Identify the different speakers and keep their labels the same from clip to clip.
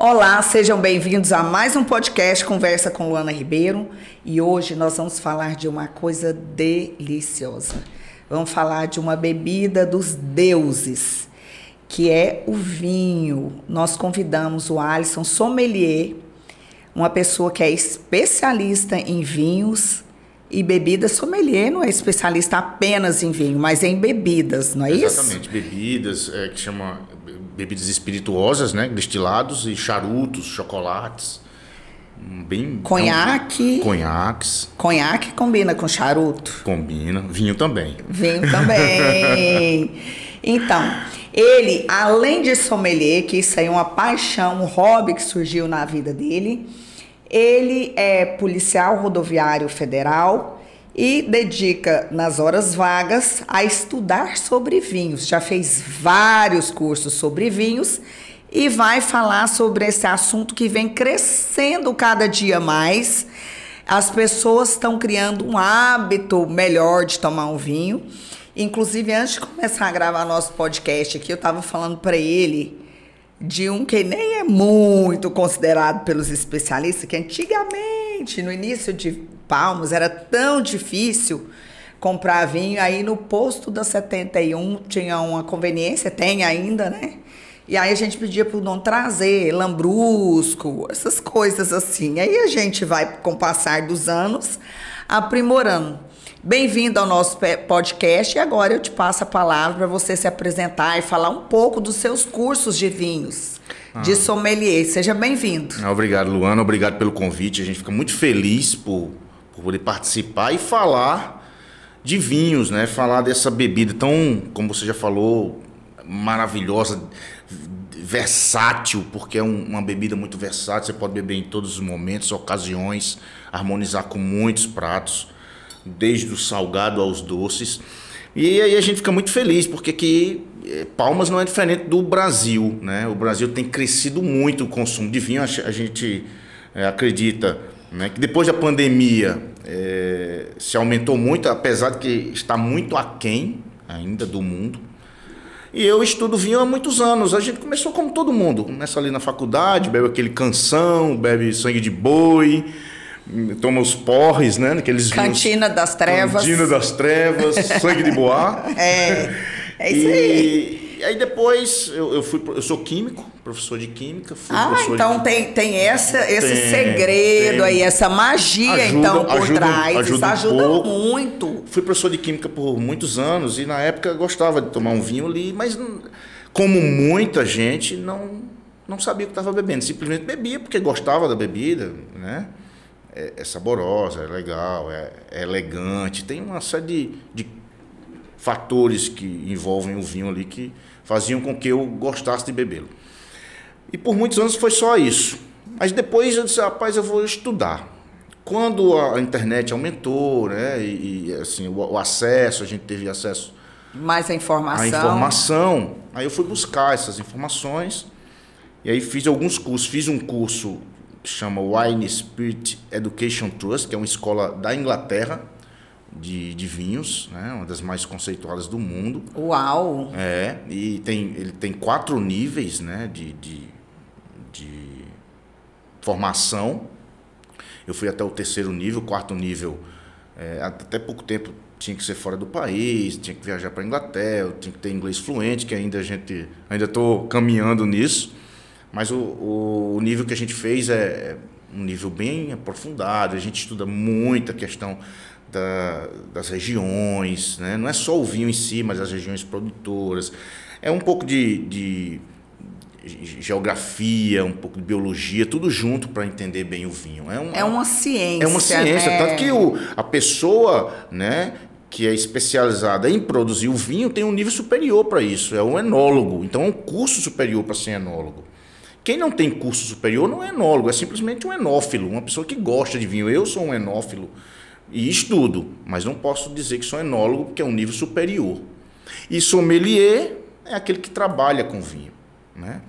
Speaker 1: Olá, sejam bem-vindos a mais um podcast Conversa com Luana Ribeiro. E hoje nós vamos falar de uma coisa deliciosa. Vamos falar de uma bebida dos deuses, que é o vinho. Nós convidamos o Alisson Sommelier, uma pessoa que é especialista em vinhos e bebidas. Sommelier não é especialista apenas em vinho, mas em bebidas, não é isso?
Speaker 2: Exatamente, bebidas, que chama bebidas espirituosas, né? Destilados e charutos, chocolates. Bem,
Speaker 1: Conhaque.
Speaker 2: Conhaques.
Speaker 1: Conhaque combina com charuto?
Speaker 2: Combina. Vinho também.
Speaker 1: Vinho também. Então, ele, além de sommelier, que isso aí é uma paixão, um hobby que surgiu na vida dele, ele é policial rodoviário federal e dedica nas horas vagas a estudar sobre vinhos. Já fez vários cursos sobre vinhos e vai falar sobre esse assunto que vem crescendo cada dia mais. As pessoas estão criando um hábito melhor de tomar um vinho. Inclusive, antes de começar a gravar nosso podcast aqui, eu estava falando para ele de um que nem é muito considerado pelos especialistas, que antigamente, no início de Palmas, era tão difícil comprar vinho. Aí no posto da 71 tinha uma conveniência, tem ainda, né? E aí a gente pedia para não trazer lambrusco, essas coisas assim. Aí a gente vai, com o passar dos anos, aprimorando. Bem-vindo ao nosso podcast e agora eu te passo a palavra para você se apresentar e falar um pouco dos seus cursos de vinhos, de sommelier. Seja bem-vindo.
Speaker 2: Obrigado, Luana. Obrigado pelo convite. A gente fica muito feliz por poder participar e falar de vinhos, né? Falar dessa bebida tão, como você já falou, maravilhosa, versátil, porque é uma bebida muito versátil. Você pode beber em todos os momentos, ocasiões, harmonizar com muitos pratos, desde o salgado aos doces. E aí a gente fica muito feliz, porque aqui Palmas não é diferente do Brasil, né? O Brasil tem crescido muito o consumo de vinho. A gente acredita, né, que depois da pandemia se aumentou muito, apesar de que está muito aquém ainda do mundo. E eu estudo vinho há muitos anos. A gente começou como todo mundo. Começa ali na faculdade, bebe aquele canção, bebe sangue de boi, toma os porres, né? Aqueles
Speaker 1: Cantina
Speaker 2: vinhos,
Speaker 1: das Trevas.
Speaker 2: Cantina das Trevas, sangue de boa.
Speaker 1: É isso aí.
Speaker 2: E aí depois eu sou químico, professor de química.
Speaker 1: Então tem esse segredo aí, essa magia então por trás. Isso ajuda muito.
Speaker 2: Fui professor de química por muitos anos e na época eu gostava de tomar um vinho ali, mas como muita gente não sabia o que estava bebendo. Simplesmente bebia porque gostava da bebida, né? É saborosa, é legal, é elegante. Tem uma série de fatores que envolvem o vinho ali que faziam com que eu gostasse de bebê-lo. E por muitos anos foi só isso. Mas depois eu disse, rapaz, eu vou estudar. Quando a internet aumentou, né, e assim, o acesso, a gente teve acesso
Speaker 1: mais a informação.
Speaker 2: A informação. Aí eu fui buscar essas informações e aí fiz alguns cursos. Fiz um curso que chama Wine Spirit Education Trust, que é uma escola da Inglaterra de vinhos, né? Uma das mais conceituadas do mundo.
Speaker 1: Uau!
Speaker 2: E ele tem 4 níveis, né? de formação. Eu fui até o 3º nível, o 4º nível, até pouco tempo tinha que ser fora do país, tinha que viajar para a Inglaterra, tinha que ter inglês fluente, que ainda estou caminhando nisso. Mas o nível que a gente fez é um nível bem aprofundado. A gente estuda muito a questão das regiões, né? Não é só o vinho em si, mas as regiões produtoras. É um pouco de geografia, um pouco de biologia, tudo junto para entender bem o vinho.
Speaker 1: É uma ciência.
Speaker 2: É uma ciência,
Speaker 1: né?
Speaker 2: Tanto que a pessoa, né, que é especializada em produzir o vinho tem um nível superior para isso, é um enólogo. Então é um curso superior para ser enólogo. Quem não tem curso superior não é enólogo, é simplesmente um enófilo, uma pessoa que gosta de vinho. Eu sou um enófilo e estudo, mas não posso dizer que sou enólogo porque é um nível superior. E sommelier é aquele que trabalha com vinho, né?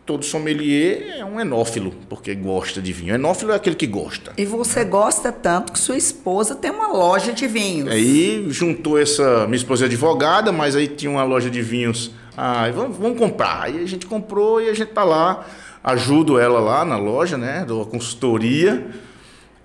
Speaker 2: Todo sommelier é um enófilo, porque gosta de vinho. Enófilo é aquele que gosta.
Speaker 1: E você gosta tanto que sua esposa tem uma loja de vinhos.
Speaker 2: Aí juntou minha esposa é advogada, mas aí tinha uma loja de vinhos. Vamos comprar. Aí a gente comprou e a gente tá lá ajudo ela lá na loja, né? Dou a consultoria.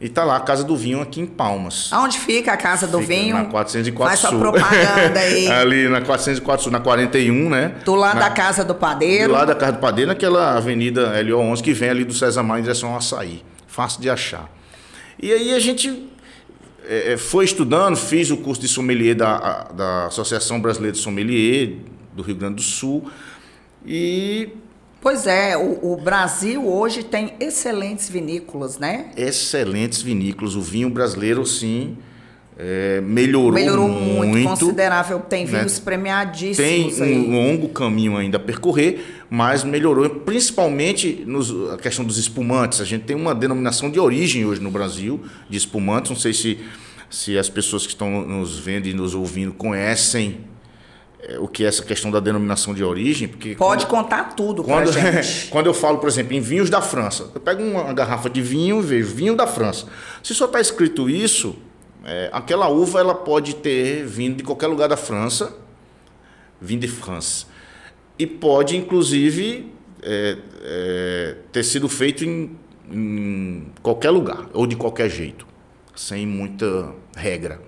Speaker 2: E tá lá a Casa do Vinho aqui em Palmas.
Speaker 1: Aonde fica a Casa do Vinho?
Speaker 2: Na 404
Speaker 1: Faz
Speaker 2: Sul.
Speaker 1: sua propaganda aí.
Speaker 2: Ali na 404 Sul, na 41, né?
Speaker 1: Do lado da Casa do Padeiro.
Speaker 2: Do lado da Casa do Padeiro, naquela avenida LO11 que vem ali do César Maia em direção ao Açaí. Fácil de achar. E aí a gente foi estudando, fiz o curso de sommelier da Associação Brasileira de Sommelier do Rio Grande do Sul. E...
Speaker 1: Pois é, o Brasil hoje tem excelentes vinícolas, né?
Speaker 2: Excelentes vinícolas. O vinho brasileiro, sim, melhorou muito.
Speaker 1: Considerável. Tem vinhos, né, premiadíssimos.
Speaker 2: Tem um longo caminho ainda a percorrer, mas melhorou, principalmente a questão dos espumantes. A gente tem uma denominação de origem hoje no Brasil de espumantes. Não sei se as pessoas que estão nos vendo e nos ouvindo conhecem o que é essa questão da denominação de origem. Porque
Speaker 1: pode contar tudo pra gente.
Speaker 2: Quando eu falo, por exemplo, em vinhos da França, eu pego uma garrafa de vinho e vejo vinho da França. Se só está escrito isso, aquela uva ela pode ter vindo de qualquer lugar da França, vinho de France. E pode, inclusive, ter sido feito em qualquer lugar, ou de qualquer jeito, sem muita regra.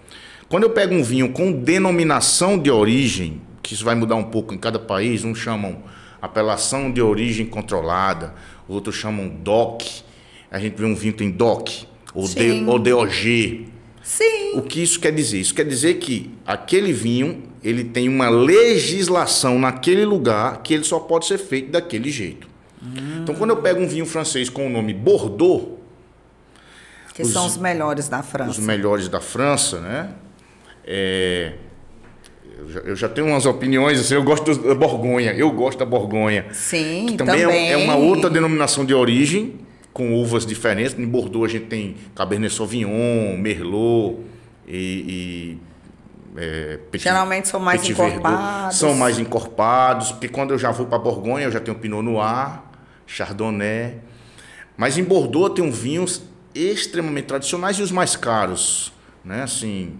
Speaker 2: Quando eu pego um vinho com denominação de origem, que isso vai mudar um pouco em cada país, uns chamam apelação de origem controlada, outros chamam DOC. A gente vê um vinho que tem DOC, ou DOG.
Speaker 1: Sim.
Speaker 2: O que isso quer dizer? Isso quer dizer que aquele vinho ele tem uma legislação naquele lugar que ele só pode ser feito daquele jeito. Então, quando eu pego um vinho francês com o nome Bordeaux...
Speaker 1: Que são os melhores da França.
Speaker 2: Os melhores da França, né? Eu já tenho umas opiniões, assim, eu gosto da Borgonha. Eu gosto da Borgonha.
Speaker 1: Sim,
Speaker 2: que também. É uma outra denominação de origem, com uvas diferentes. Em Bordeaux a gente tem Cabernet Sauvignon, Merlot
Speaker 1: geralmente são mais encorpados.
Speaker 2: São mais encorpados, porque quando eu já vou para Borgonha, eu já tenho Pinot Noir, Chardonnay. Mas em Bordeaux tem vinhos extremamente tradicionais e os mais caros, né? Assim,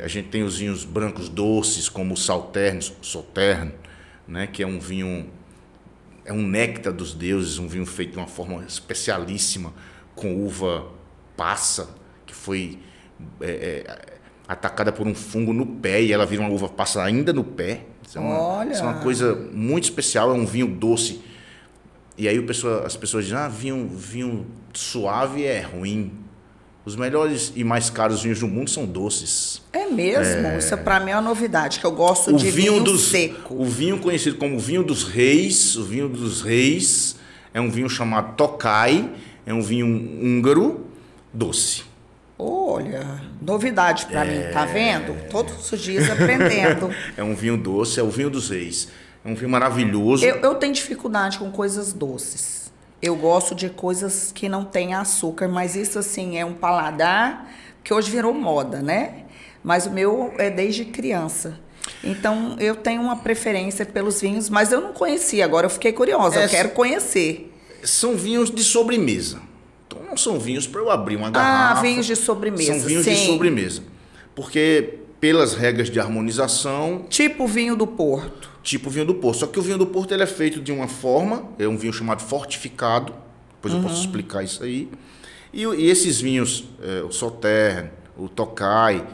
Speaker 2: a gente tem os vinhos brancos doces, como o Sauternes, né? Que é um vinho, é um néctar dos deuses, um vinho feito de uma forma especialíssima, com uva passa, que foi atacada por um fungo no pé, e ela vira uma uva passa ainda no pé. Isso é uma coisa muito especial, é um vinho doce. E aí as pessoas dizem, vinho suave é ruim. Os melhores e mais caros vinhos do mundo são doces.
Speaker 1: É mesmo? Isso para mim é uma novidade, que eu gosto de vinho seco.
Speaker 2: O vinho conhecido como vinho dos reis, o vinho dos reis é um vinho chamado Tokaj, é um vinho húngaro doce.
Speaker 1: Olha, novidade para mim, tá vendo? Todos os dias aprendendo.
Speaker 2: É um vinho doce, é o vinho dos reis. É um vinho maravilhoso.
Speaker 1: Eu tenho dificuldade com coisas doces. Eu gosto de coisas que não têm açúcar, mas isso, assim, é um paladar que hoje virou moda, né? Mas o meu é desde criança. Então, eu tenho uma preferência pelos vinhos, mas eu não conhecia. Agora eu fiquei curiosa, eu quero conhecer.
Speaker 2: São vinhos de sobremesa. Então, não são vinhos para eu abrir uma garrafa.
Speaker 1: Ah, vinhos de sobremesa.
Speaker 2: São vinhos de sobremesa. Porque, pelas regras de harmonização...
Speaker 1: Tipo vinho do Porto.
Speaker 2: Tipo vinho do Porto. Só que o vinho do Porto ele é feito de uma forma, é um vinho chamado fortificado, depois eu posso explicar isso aí. E esses vinhos, o Sauternes, o Tokaj,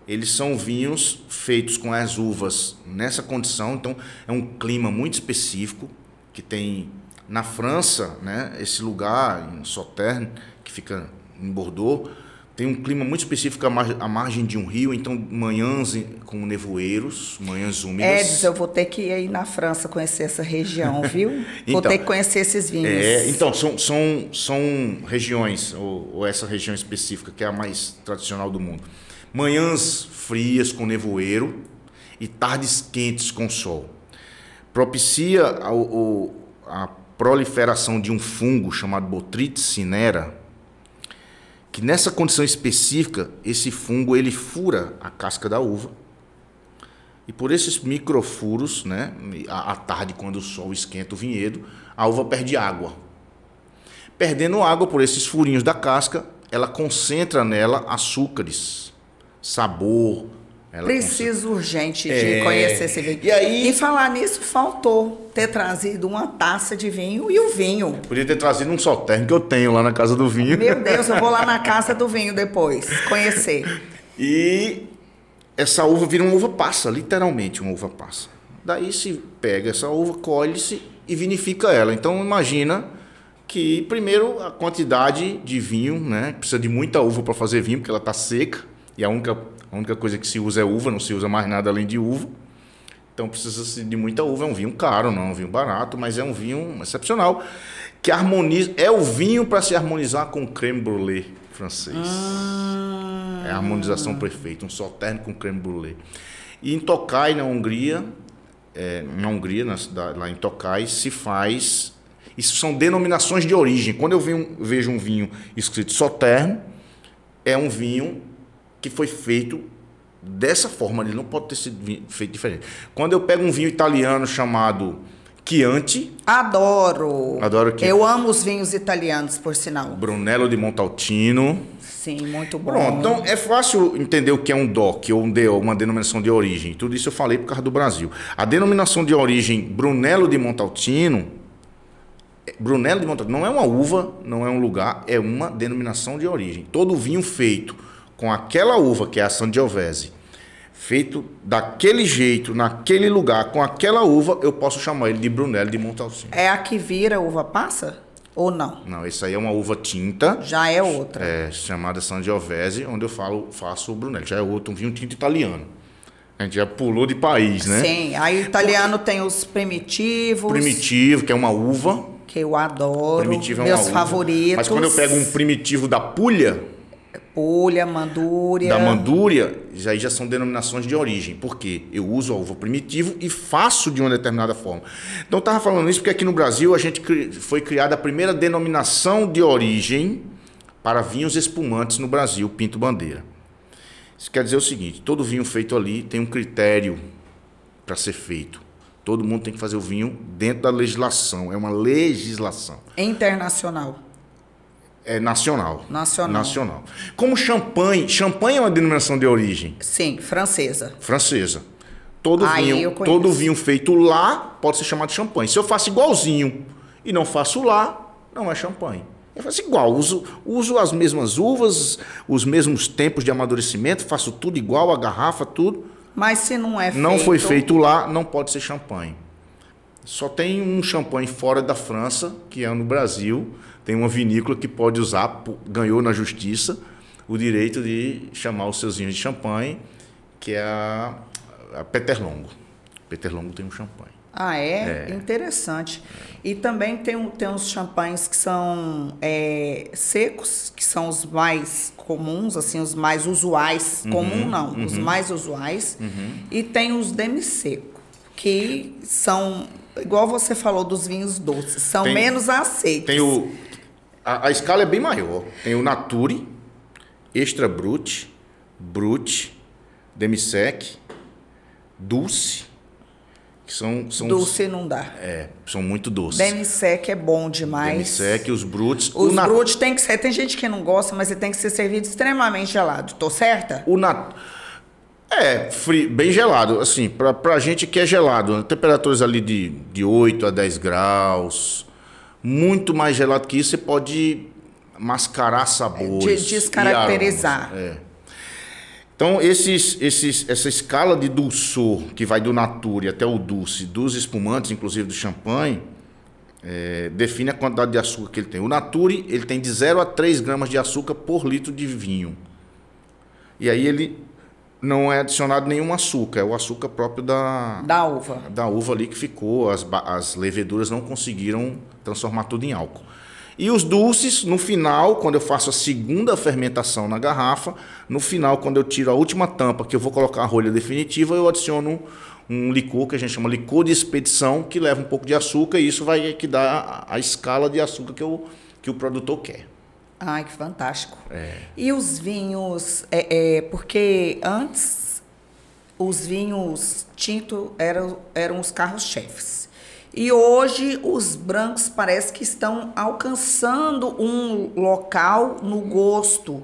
Speaker 2: eles são vinhos feitos com as uvas nessa condição. Então é um clima muito específico que tem na França, né? Esse lugar, em Sauternes, que fica em Bordeaux, tem um clima muito específico à margem de um rio, então manhãs com nevoeiros, manhãs úmidas.
Speaker 1: Eu vou ter que ir na França conhecer essa região, viu? Vou ter que conhecer esses vinhos.
Speaker 2: Então, são regiões, ou essa região específica, que é a mais tradicional do mundo. Manhãs frias com nevoeiro e tardes quentes com sol. Propicia a proliferação de um fungo chamado Botrytis cinerea, que nessa condição específica, esse fungo ele fura a casca da uva, e por esses microfuros, né, à tarde, quando o sol esquenta o vinhedo, a uva perde água. Perdendo água por esses furinhos da casca, ela concentra nela açúcares, sabor,
Speaker 1: Preciso urgente de conhecer esse vinho. E falar nisso, faltou ter trazido uma taça de vinho e o vinho.
Speaker 2: Podia ter trazido um Sauternes que eu tenho lá na Casa do Vinho.
Speaker 1: Meu Deus, eu vou lá na Casa do Vinho depois, conhecer.
Speaker 2: E essa uva vira uma uva passa, literalmente uma uva passa. Daí se pega essa uva, colhe-se e vinifica ela. Então imagina que primeiro a quantidade de vinho, né? Precisa de muita uva para fazer vinho, porque ela está seca. E a única coisa que se usa é uva, não se usa mais nada além de uva. Então precisa de muita uva. É um vinho caro, não é um vinho barato, mas é um vinho excepcional. Que harmoniza. É o vinho para se harmonizar com o creme brulee francês. É a harmonização perfeita. Um Sauternes com creme brulee. E em Tokaj, na Hungria, lá em Tokaj, se faz. Isso são denominações de origem. Quando eu vejo um vinho escrito Sauternes, é um vinho que foi feito dessa forma, ele não pode ter sido feito diferente. Quando eu pego um vinho italiano chamado Chianti...
Speaker 1: Adoro!
Speaker 2: Adoro Chianti.
Speaker 1: Eu amo os vinhos italianos, por sinal.
Speaker 2: Brunello di Montalcino.
Speaker 1: Sim, muito bom.
Speaker 2: Pronto, então é fácil entender o que é um DOC, ou uma denominação de origem. Tudo isso eu falei por causa do Brasil. A denominação de origem Brunello di Montalcino... Brunello di Montalcino não é uma uva, não é um lugar, é uma denominação de origem. Todo vinho feito com aquela uva, que é a Sangiovese, feito daquele jeito, naquele lugar, com aquela uva, eu posso chamar ele de Brunello di Montalcino.
Speaker 1: É a que vira uva passa? Ou não?
Speaker 2: Não, essa aí é uma uva tinta.
Speaker 1: Já é outra.
Speaker 2: É, chamada Sangiovese, onde eu faço o Brunello. Já é outro, um vinho tinto italiano. A gente já pulou de país, né?
Speaker 1: Sim, aí o italiano tem os primitivos.
Speaker 2: Primitivo, que é uma uva.
Speaker 1: Que eu adoro,
Speaker 2: Primitivo é
Speaker 1: meus
Speaker 2: uma uva.
Speaker 1: favoritos.
Speaker 2: Mas quando eu pego um primitivo da Puglia...
Speaker 1: Mandúria.
Speaker 2: Da Mandúria, já são denominações de origem, porque eu uso a uva primitivo e faço de uma determinada forma. Então eu estava falando isso porque aqui no Brasil foi criada a primeira denominação de origem para vinhos espumantes no Brasil, Pinto Bandeira. Isso quer dizer o seguinte, todo vinho feito ali tem um critério para ser feito. Todo mundo tem que fazer o vinho dentro da legislação, é uma legislação.
Speaker 1: Internacional.
Speaker 2: É nacional.
Speaker 1: Nacional.
Speaker 2: Como champanhe é uma denominação de origem.
Speaker 1: Sim, francesa.
Speaker 2: Todo vinho feito lá pode ser chamado de champanhe. Se eu faço igualzinho e não faço lá, não é champanhe. Eu faço igual, uso as mesmas uvas, os mesmos tempos de amadurecimento, faço tudo igual, a garrafa, tudo.
Speaker 1: Mas se
Speaker 2: não foi feito lá, não pode ser champanhe. Só tem um champanhe fora da França, que é no Brasil. Tem uma vinícola que pode usar, ganhou na justiça o direito de chamar os seus vinhos de champanhe, que é a Peterlongo. Peterlongo tem um champanhe.
Speaker 1: Ah, é? Interessante. E também tem uns champanhes que são secos, que são os mais comuns, assim, os mais usuais. Os mais usuais. E tem os demi-seco, que são, igual você falou dos vinhos doces, são menos aceitos.
Speaker 2: A escala é bem maior. Tem o Nature, Extra Brut, Brut, Demi-Sec, Dulce, que são
Speaker 1: Dulce não dá.
Speaker 2: São muito doces.
Speaker 1: Demi-Sec é bom demais.
Speaker 2: Demi-Sec, os Bruts.
Speaker 1: Os Bruts tem que ser... Tem gente que não gosta, mas ele tem que ser servido extremamente gelado. Tô certa?
Speaker 2: Bem gelado. Assim, pra gente que é gelado. Temperaturas ali de 8 a 10 graus... Muito mais gelado que isso, você pode mascarar sabores.
Speaker 1: Descaracterizar.
Speaker 2: Então, essa escala de dulçor, que vai do Nature até o Dulce, dos espumantes, inclusive do champanhe, define a quantidade de açúcar que ele tem. O Nature, ele tem de 0 a 3 gramas de açúcar por litro de vinho. E aí ele não é adicionado nenhum açúcar, é o açúcar próprio da
Speaker 1: uva.
Speaker 2: Da uva ali que ficou, as leveduras não conseguiram transformar tudo em álcool. E os dulces, no final, quando eu faço a segunda fermentação na garrafa, no final, quando eu tiro a última tampa, que eu vou colocar a rolha definitiva, eu adiciono um licor, que a gente chama licor de expedição, que leva um pouco de açúcar, e isso vai que dá a escala de açúcar que o produtor quer.
Speaker 1: Ai, que fantástico. E os vinhos, porque antes os vinhos tintos eram os carros-chefes. E hoje os brancos parece que estão alcançando um local no gosto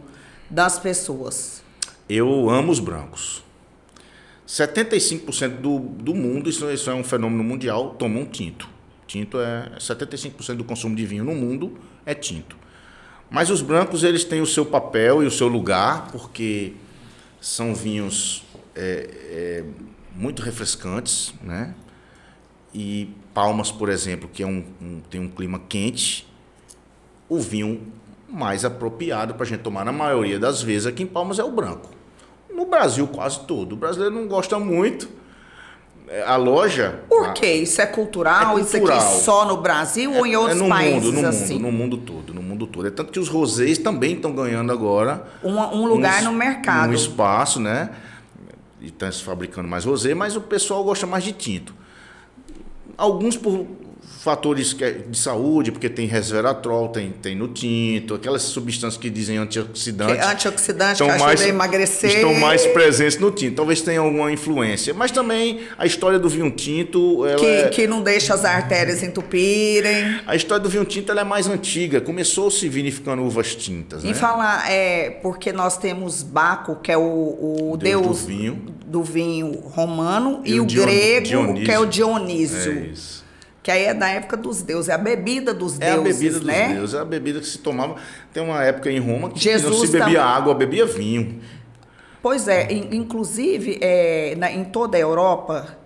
Speaker 1: das pessoas.
Speaker 2: Eu amo os brancos. 75% do mundo, isso é um fenômeno mundial, tomam tinto. Tinto 75% do consumo de vinho no mundo é tinto. Mas os brancos, eles têm o seu papel e o seu lugar, porque são vinhos muito refrescantes, né? E Palmas, por exemplo, que tem um clima quente, o vinho mais apropriado para a gente tomar na maioria das vezes aqui em Palmas é o branco. No Brasil, quase todo. O brasileiro não gosta muito. A loja...
Speaker 1: Por quê? Isso é cultural? Isso aqui só no Brasil ou em outros países assim?
Speaker 2: No mundo todo, no mundo todo. É tanto que os rosés também estão ganhando agora...
Speaker 1: Um lugar no mercado.
Speaker 2: Um espaço, né? E estão se fabricando mais rosé, mas o pessoal gosta mais de tinto. Alguns por fatores de saúde, porque tem resveratrol, tem no tinto, aquelas substâncias que dizem antioxidantes.
Speaker 1: Antioxidantes que ajudam a emagrecer.
Speaker 2: Estão mais presentes no tinto. Talvez tenha alguma influência. Mas também a história do vinho tinto...
Speaker 1: Que não deixa as artérias entupirem.
Speaker 2: A história do vinho tinto ela é mais antiga. Começou-se vinificando uvas tintas.
Speaker 1: E falar, porque nós temos Baco, que é o deus do vinho romano, e o grego, Dionísio. Que é o Dionísio.
Speaker 2: É isso.
Speaker 1: Que aí é da época dos deuses, é a bebida dos deuses, né? É a bebida dos deuses,
Speaker 2: é a bebida que se tomava. Tem uma época em Roma que não se bebia água, bebia vinho.
Speaker 1: Pois é, inclusive em toda a Europa,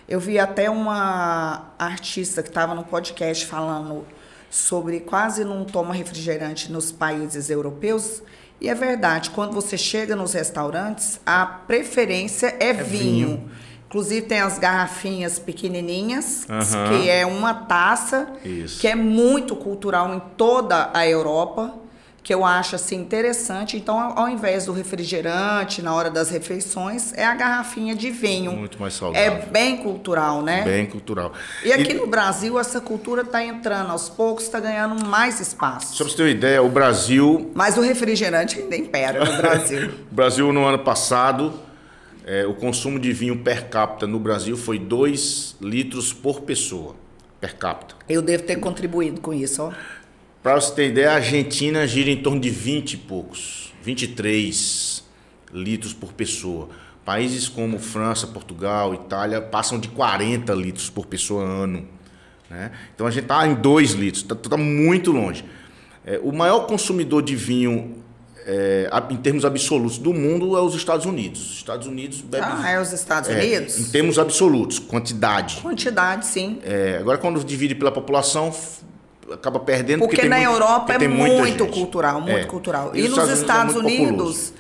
Speaker 1: eu vi até uma artista que estava no podcast falando sobre quase não toma refrigerante nos países europeus. E é verdade, quando você chega nos restaurantes, a preferência é vinho. Inclusive tem as garrafinhas pequenininhas, que é uma taça, que é muito cultural em toda a Europa, que eu acho assim interessante. Então, ao invés do refrigerante na hora das refeições, é a garrafinha de vinho.
Speaker 2: Muito mais saudável.
Speaker 1: É bem cultural, né?
Speaker 2: Bem cultural.
Speaker 1: E aqui no Brasil, essa cultura está entrando aos poucos, está ganhando mais espaço.
Speaker 2: Só para você ter uma ideia, o Brasil...
Speaker 1: Mas o refrigerante ainda impera no Brasil.
Speaker 2: O Brasil, no ano passado... o consumo de vinho per capita no Brasil foi 2 litros por pessoa, per capita.
Speaker 1: Eu devo ter contribuído com isso, ó.
Speaker 2: Para você ter ideia, a Argentina gira em torno de 20 e poucos, 23 litros por pessoa. Países como França, Portugal, Itália passam de 40 litros por pessoa ano, né? Então a gente está em 2 litros, está muito longe. O maior consumidor de vinho em termos absolutos do mundo é os Estados Unidos. Os Estados Unidos bebem...
Speaker 1: é os Estados Unidos?
Speaker 2: Em termos absolutos, quantidade.
Speaker 1: Quantidade, sim.
Speaker 2: Agora, quando divide pela população, acaba perdendo...
Speaker 1: Porque na Europa é muito cultural, muito cultural. E nos Estados Unidos,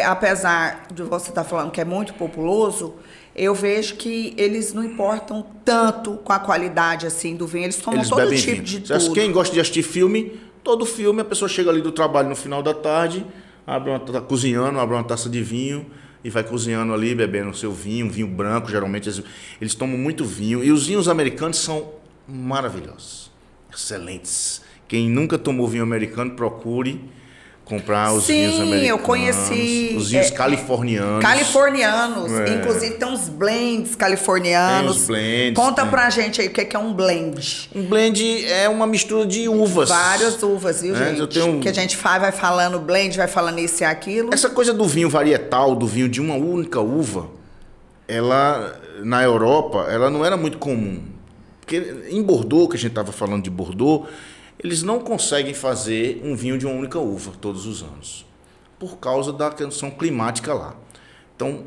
Speaker 1: apesar de você estar falando que é muito populoso, eu vejo que eles não importam tanto com a qualidade assim do vinho. Eles tomam todo tipo de tudo.
Speaker 2: Quem gosta de assistir filme... Todo filme, a pessoa chega ali do trabalho no final da tarde, tá cozinhando, abre uma taça de vinho e vai cozinhando ali, bebendo o seu vinho, vinho branco, geralmente eles tomam muito vinho. E os vinhos americanos são maravilhosos, excelentes. Quem nunca tomou vinho americano, procure comprar os vinhos americanos. Sim, eu conheci. Os vinhos californianos.
Speaker 1: Inclusive tem uns blends californianos.
Speaker 2: Tem os blends.
Speaker 1: Conta pra gente aí o que é um blend.
Speaker 2: Um blend é uma mistura de uvas.
Speaker 1: Várias uvas, viu, gente? Que a gente vai falando blend, vai falando isso e aquilo.
Speaker 2: Essa coisa do vinho varietal, do vinho de uma única uva, ela, na Europa, ela não era muito comum. Porque em Bordeaux, que a gente estava falando de Bordeaux, eles não conseguem fazer um vinho de uma única uva todos os anos, por causa da condição climática lá. Então,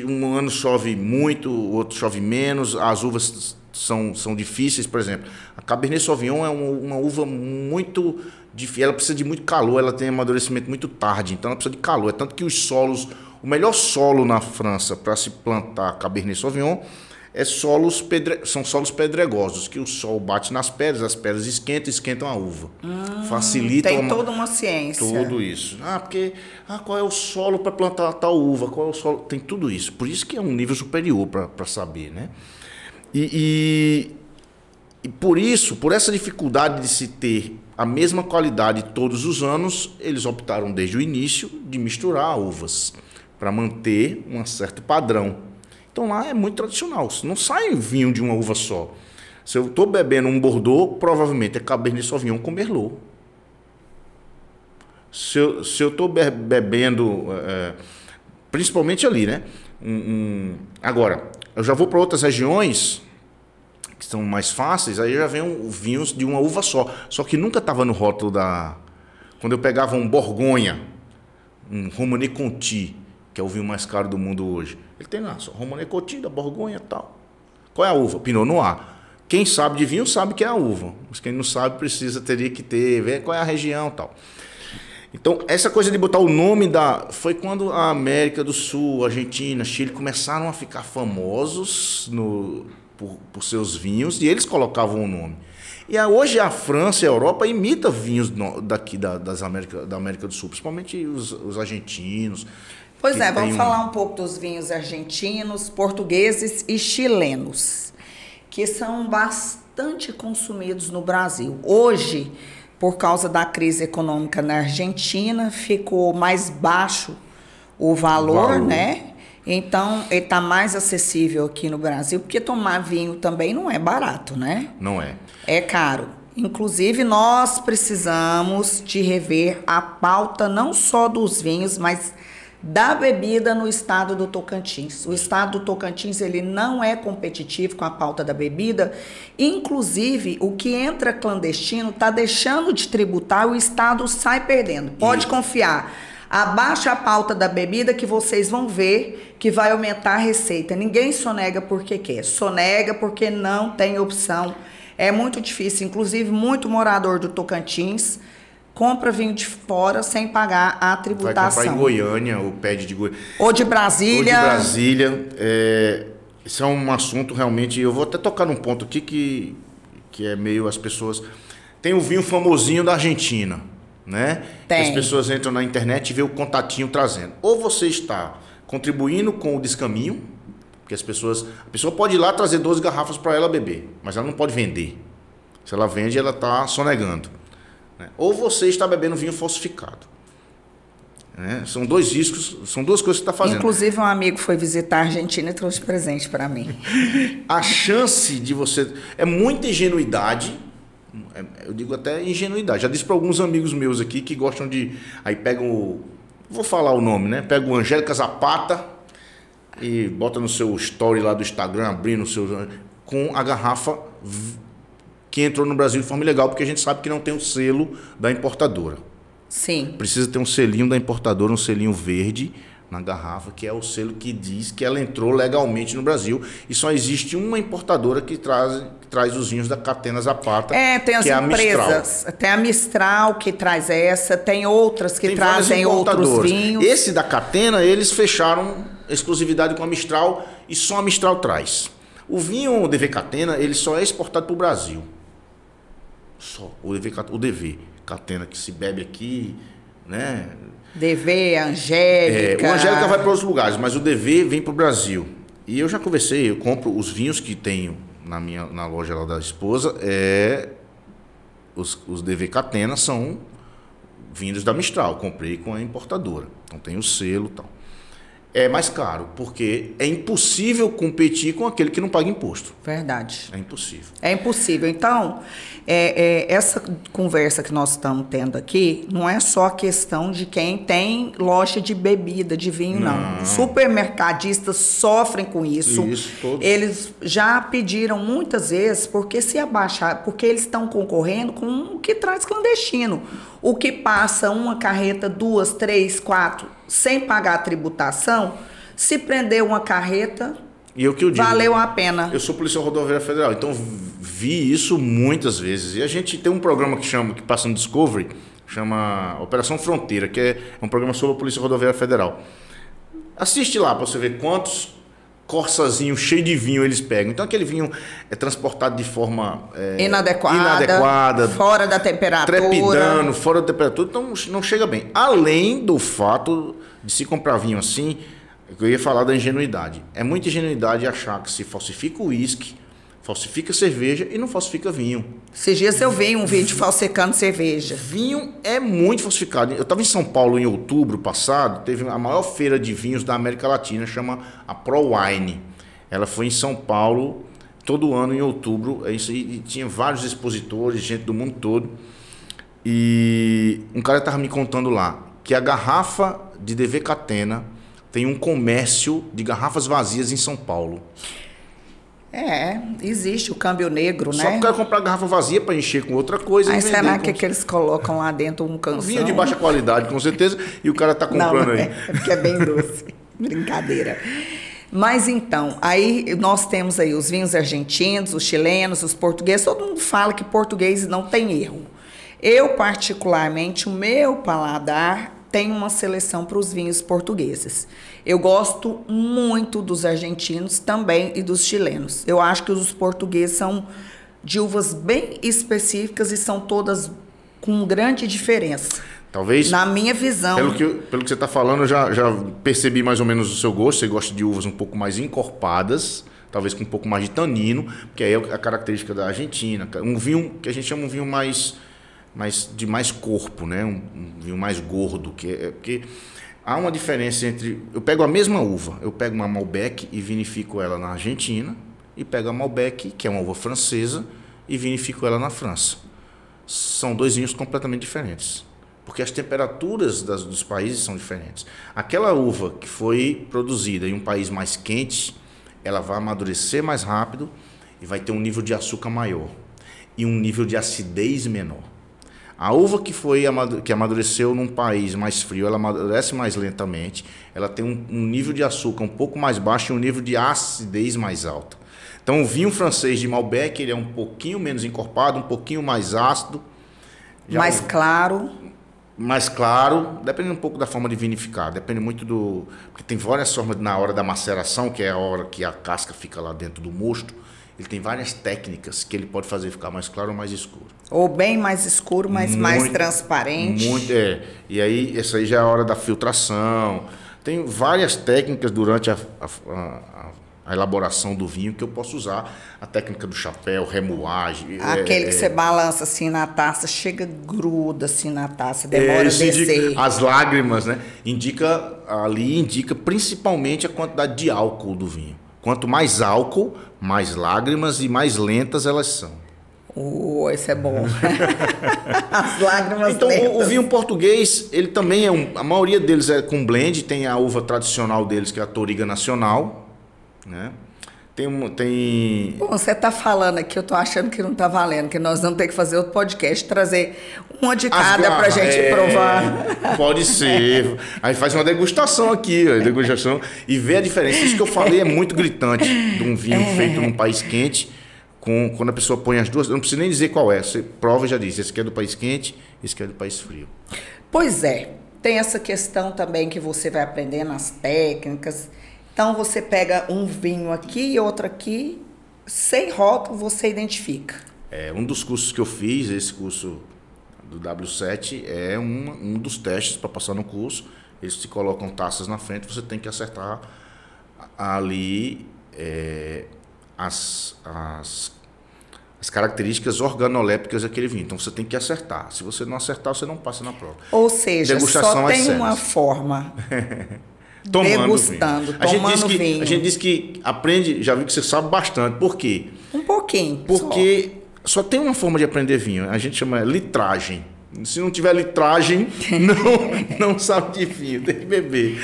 Speaker 2: um ano chove muito, o outro chove menos, as uvas são difíceis. Por exemplo, a Cabernet Sauvignon é uma uva muito difícil, ela precisa de muito calor, ela tem amadurecimento muito tarde, então ela precisa de calor. É tanto que os solos, o melhor solo na França para se plantar Cabernet Sauvignon são solos pedregosos, que o sol bate nas pedras, as pedras esquentam a uva. Facilita.
Speaker 1: Tem toda uma ciência.
Speaker 2: Tudo isso. Qual é o solo para plantar tal uva? Qual é o solo? Tem tudo isso. Por isso que é um nível superior para saber, né? E por isso, por essa dificuldade de se ter a mesma qualidade todos os anos, eles optaram desde o início de misturar uvas para manter um certo padrão. Então lá é muito tradicional, não sai vinho de uma uva só. Se eu estou bebendo um Bordeaux, provavelmente é Cabernet Sauvignon com Merlot. Se eu estou bebendo, principalmente ali, né? Agora, eu já vou para outras regiões que são mais fáceis, aí já vem vinhos de uma uva só que nunca estava no rótulo da... Quando eu pegava um Borgonha, um Romanée Conti, que é o vinho mais caro do mundo hoje, ele tem lá, só Romanée Conti, da Borgonha e tal. Qual é a uva? Pinot Noir. Quem sabe de vinho sabe que é a uva, mas quem não sabe teria que ver qual é a região e tal. Então, essa coisa de botar o nome foi quando a América do Sul, Argentina, Chile começaram a ficar famosos por seus vinhos e eles colocavam o nome. E hoje a França e a Europa imitam vinhos daqui da América do Sul, principalmente os argentinos.
Speaker 1: Pois é, vamos falar um pouco dos vinhos argentinos, portugueses e chilenos, que são bastante consumidos no Brasil. Hoje, por causa da crise econômica na Argentina, ficou mais baixo o valor, né? Então, ele está mais acessível aqui no Brasil, porque tomar vinho também não é barato, né?
Speaker 2: Não é.
Speaker 1: É caro. Inclusive, nós precisamos de rever a pauta não só dos vinhos, mas da bebida no estado do Tocantins. O estado do Tocantins, ele não é competitivo com a pauta da bebida. Inclusive, o que entra clandestino está deixando de tributar, o estado sai perdendo. Pode confiar. Abaixa a pauta da bebida que vocês vão ver que vai aumentar a receita. Ninguém sonega porque quer. Sonega porque não tem opção. É muito difícil. Inclusive, muito morador do Tocantins compra vinho de fora sem pagar a tributação.
Speaker 2: Vai comprar em Goiânia, ou pede de Goiânia.
Speaker 1: Ou de Brasília.
Speaker 2: Ou de Brasília. Esse é um assunto realmente... Eu vou até tocar num ponto aqui que é meio as pessoas... Tem o vinho famosinho da Argentina, né?
Speaker 1: Tem.
Speaker 2: As pessoas entram na internet e vê o contatinho trazendo. Ou você está contribuindo com o descaminho, porque a pessoa pode ir lá trazer 12 garrafas para ela beber, mas ela não pode vender. Se ela vende, ela está sonegando. Ou você está bebendo vinho falsificado. São dois riscos, são duas coisas que você está fazendo.
Speaker 1: Inclusive, um amigo foi visitar a Argentina e trouxe presente para mim.
Speaker 2: A chance de você... É muita ingenuidade, eu digo até ingenuidade. Já disse para alguns amigos meus aqui que gostam de... Aí pegam vou falar o nome, né? Pega o Angélica Zapata e bota no seu story lá do Instagram, abrindo o seu... com a garrafa... que entrou no Brasil de forma ilegal, porque a gente sabe que não tem o selo da importadora.
Speaker 1: Sim.
Speaker 2: Precisa ter um selinho da importadora, um selinho verde na garrafa, que é o selo que diz que ela entrou legalmente no Brasil. E só existe uma importadora que traz os vinhos da Catena Zapata,
Speaker 1: tem as empresas. Tem a Mistral que traz essa, tem outras que trazem outros vinhos.
Speaker 2: Esse da Catena, eles fecharam exclusividade com a Mistral e só a Mistral traz. O vinho DV Catena, ele só é exportado para o Brasil. Só o DV Catena que se bebe aqui, né?
Speaker 1: DV, Angélica.
Speaker 2: O Angélica vai para outros lugares, mas o DV vem para o Brasil. E eu já conversei, eu compro os vinhos que tenho na loja lá da esposa, os DV Catena são vindos da Mistral, comprei com a importadora. Então tem o selo e tal. É mais caro, porque é impossível competir com aquele que não paga imposto.
Speaker 1: Verdade.
Speaker 2: É impossível.
Speaker 1: É impossível. Então, essa conversa que nós estamos tendo aqui não é só questão de quem tem loja de bebida, de vinho, não. Supermercadistas sofrem com isso.
Speaker 2: Isso, todos.
Speaker 1: Eles já pediram muitas vezes, porque eles estão concorrendo com o que traz clandestino. O que passa uma carreta, 2, 3, 4, sem pagar a tributação, se prender uma carreta,
Speaker 2: e o que eu digo,
Speaker 1: valeu a pena.
Speaker 2: Eu sou policial rodoviário federal, então vi isso muitas vezes. E a gente tem um programa que passa no Discovery, chama Operação Fronteira, que é um programa sobre a Polícia Rodoviária Federal. Assiste lá para você ver quantos corsazinhos cheios de vinho eles pegam. Então aquele vinho é transportado de forma inadequada,
Speaker 1: fora da temperatura,
Speaker 2: trepidando, fora da temperatura, então não chega bem. Além do fato de se comprar vinho assim, eu ia falar da ingenuidade. É muita ingenuidade achar que se falsifica o uísque, falsifica cerveja e não falsifica vinho.
Speaker 1: Esses dias eu vi um vídeo falsificando cerveja.
Speaker 2: Vinho é muito falsificado. Eu estava em São Paulo em outubro passado, teve a maior feira de vinhos da América Latina, chama a ProWine. Ela foi em São Paulo todo ano em outubro, e tinha vários expositores, gente do mundo todo. E um cara estava me contando lá que a garrafa de DV Catena tem um comércio de garrafas vazias em São Paulo.
Speaker 1: Existe o câmbio negro,
Speaker 2: Só
Speaker 1: né?
Speaker 2: que o cara comprar garrafa vazia para encher com outra coisa.
Speaker 1: Aí
Speaker 2: e vender
Speaker 1: será que eles colocam lá dentro um canção?
Speaker 2: vinho de baixa qualidade, com certeza, e o cara tá comprando aí.
Speaker 1: É porque é bem doce. Brincadeira. Mas então, aí nós temos aí os vinhos argentinos, os chilenos, os portugueses. Todo mundo fala que português não tem erro. Eu, particularmente, o meu paladar tem uma seleção para os vinhos portugueses. Eu gosto muito dos argentinos também e dos chilenos. Eu acho que os portugueses são de uvas bem específicas e são todas com grande diferença.
Speaker 2: Talvez,
Speaker 1: na minha visão.
Speaker 2: Pelo que você está falando, eu já percebi mais ou menos o seu gosto. Você gosta de uvas um pouco mais encorpadas, talvez com um pouco mais de tanino, que aí é a característica da Argentina. Um vinho que a gente chama um vinho de mais corpo, né? Um vinho mais gordo, porque há uma diferença entre... Eu pego a mesma uva, eu pego uma Malbec e vinifico ela na Argentina, e pego a Malbec, que é uma uva francesa, e vinifico ela na França. São dois vinhos completamente diferentes, porque as temperaturas dos países são diferentes. Aquela uva que foi produzida em um país mais quente, ela vai amadurecer mais rápido e vai ter um nível de açúcar maior e um nível de acidez menor. A uva que amadureceu num país mais frio, ela amadurece mais lentamente, ela tem um nível de açúcar um pouco mais baixo e um nível de acidez mais alto. Então o vinho francês de Malbec, ele é um pouquinho menos encorpado, um pouquinho mais ácido.
Speaker 1: Mais claro.
Speaker 2: Mais claro, depende um pouco da forma de vinificar, depende muito do... Porque tem várias formas na hora da maceração, que é a hora que a casca fica lá dentro do mosto. Ele tem várias técnicas que ele pode fazer ficar mais claro ou mais escuro.
Speaker 1: Ou bem mais escuro, mas mais transparente.
Speaker 2: E aí, essa aí já é a hora da filtração. Tem várias técnicas durante a elaboração do vinho que eu posso usar. A técnica do chapéu, remoagem.
Speaker 1: Aquele que você balança assim na taça, chega gruda assim na taça, demora a descer.
Speaker 2: As lágrimas, né? Indica principalmente a quantidade de álcool do vinho. Quanto mais álcool, mais lágrimas e mais lentas elas são.
Speaker 1: Isso é bom. As lágrimas
Speaker 2: então,
Speaker 1: lentas.
Speaker 2: O vinho português, ele também a maioria deles é com blend, tem a uva tradicional deles, que é a Touriga Nacional, né?
Speaker 1: Bom, você está falando aqui, eu estou achando que não está valendo, que nós vamos ter que fazer outro podcast, trazer uma de cada para a gente provar.
Speaker 2: Pode ser. Aí faz uma degustação aqui, degustação, e vê a diferença. Isso que eu falei é muito gritante de um vinho feito num país quente, quando a pessoa põe as duas, eu não preciso nem dizer qual é, você prova e já diz, esse aqui é do país quente, esse aqui é do país frio.
Speaker 1: Pois é, tem essa questão também que você vai aprendendo as técnicas. Então, você pega um vinho aqui e outro aqui, sem rótulo, você identifica.
Speaker 2: Um dos cursos que eu fiz, esse curso do W7, é um dos testes para passar no curso. Eles te colocam taças na frente, você tem que acertar ali as características organolépticas daquele vinho. Então, você tem que acertar. Se você não acertar, você não passa na prova.
Speaker 1: Ou seja, só tem uma forma... Degustando, tomando vinho.
Speaker 2: A gente diz que aprende, já vi que você sabe bastante. Por quê?
Speaker 1: Um pouquinho.
Speaker 2: Porque só tem uma forma de aprender vinho. A gente chama litragem. Se não tiver litragem, não sabe de vinho, tem que beber.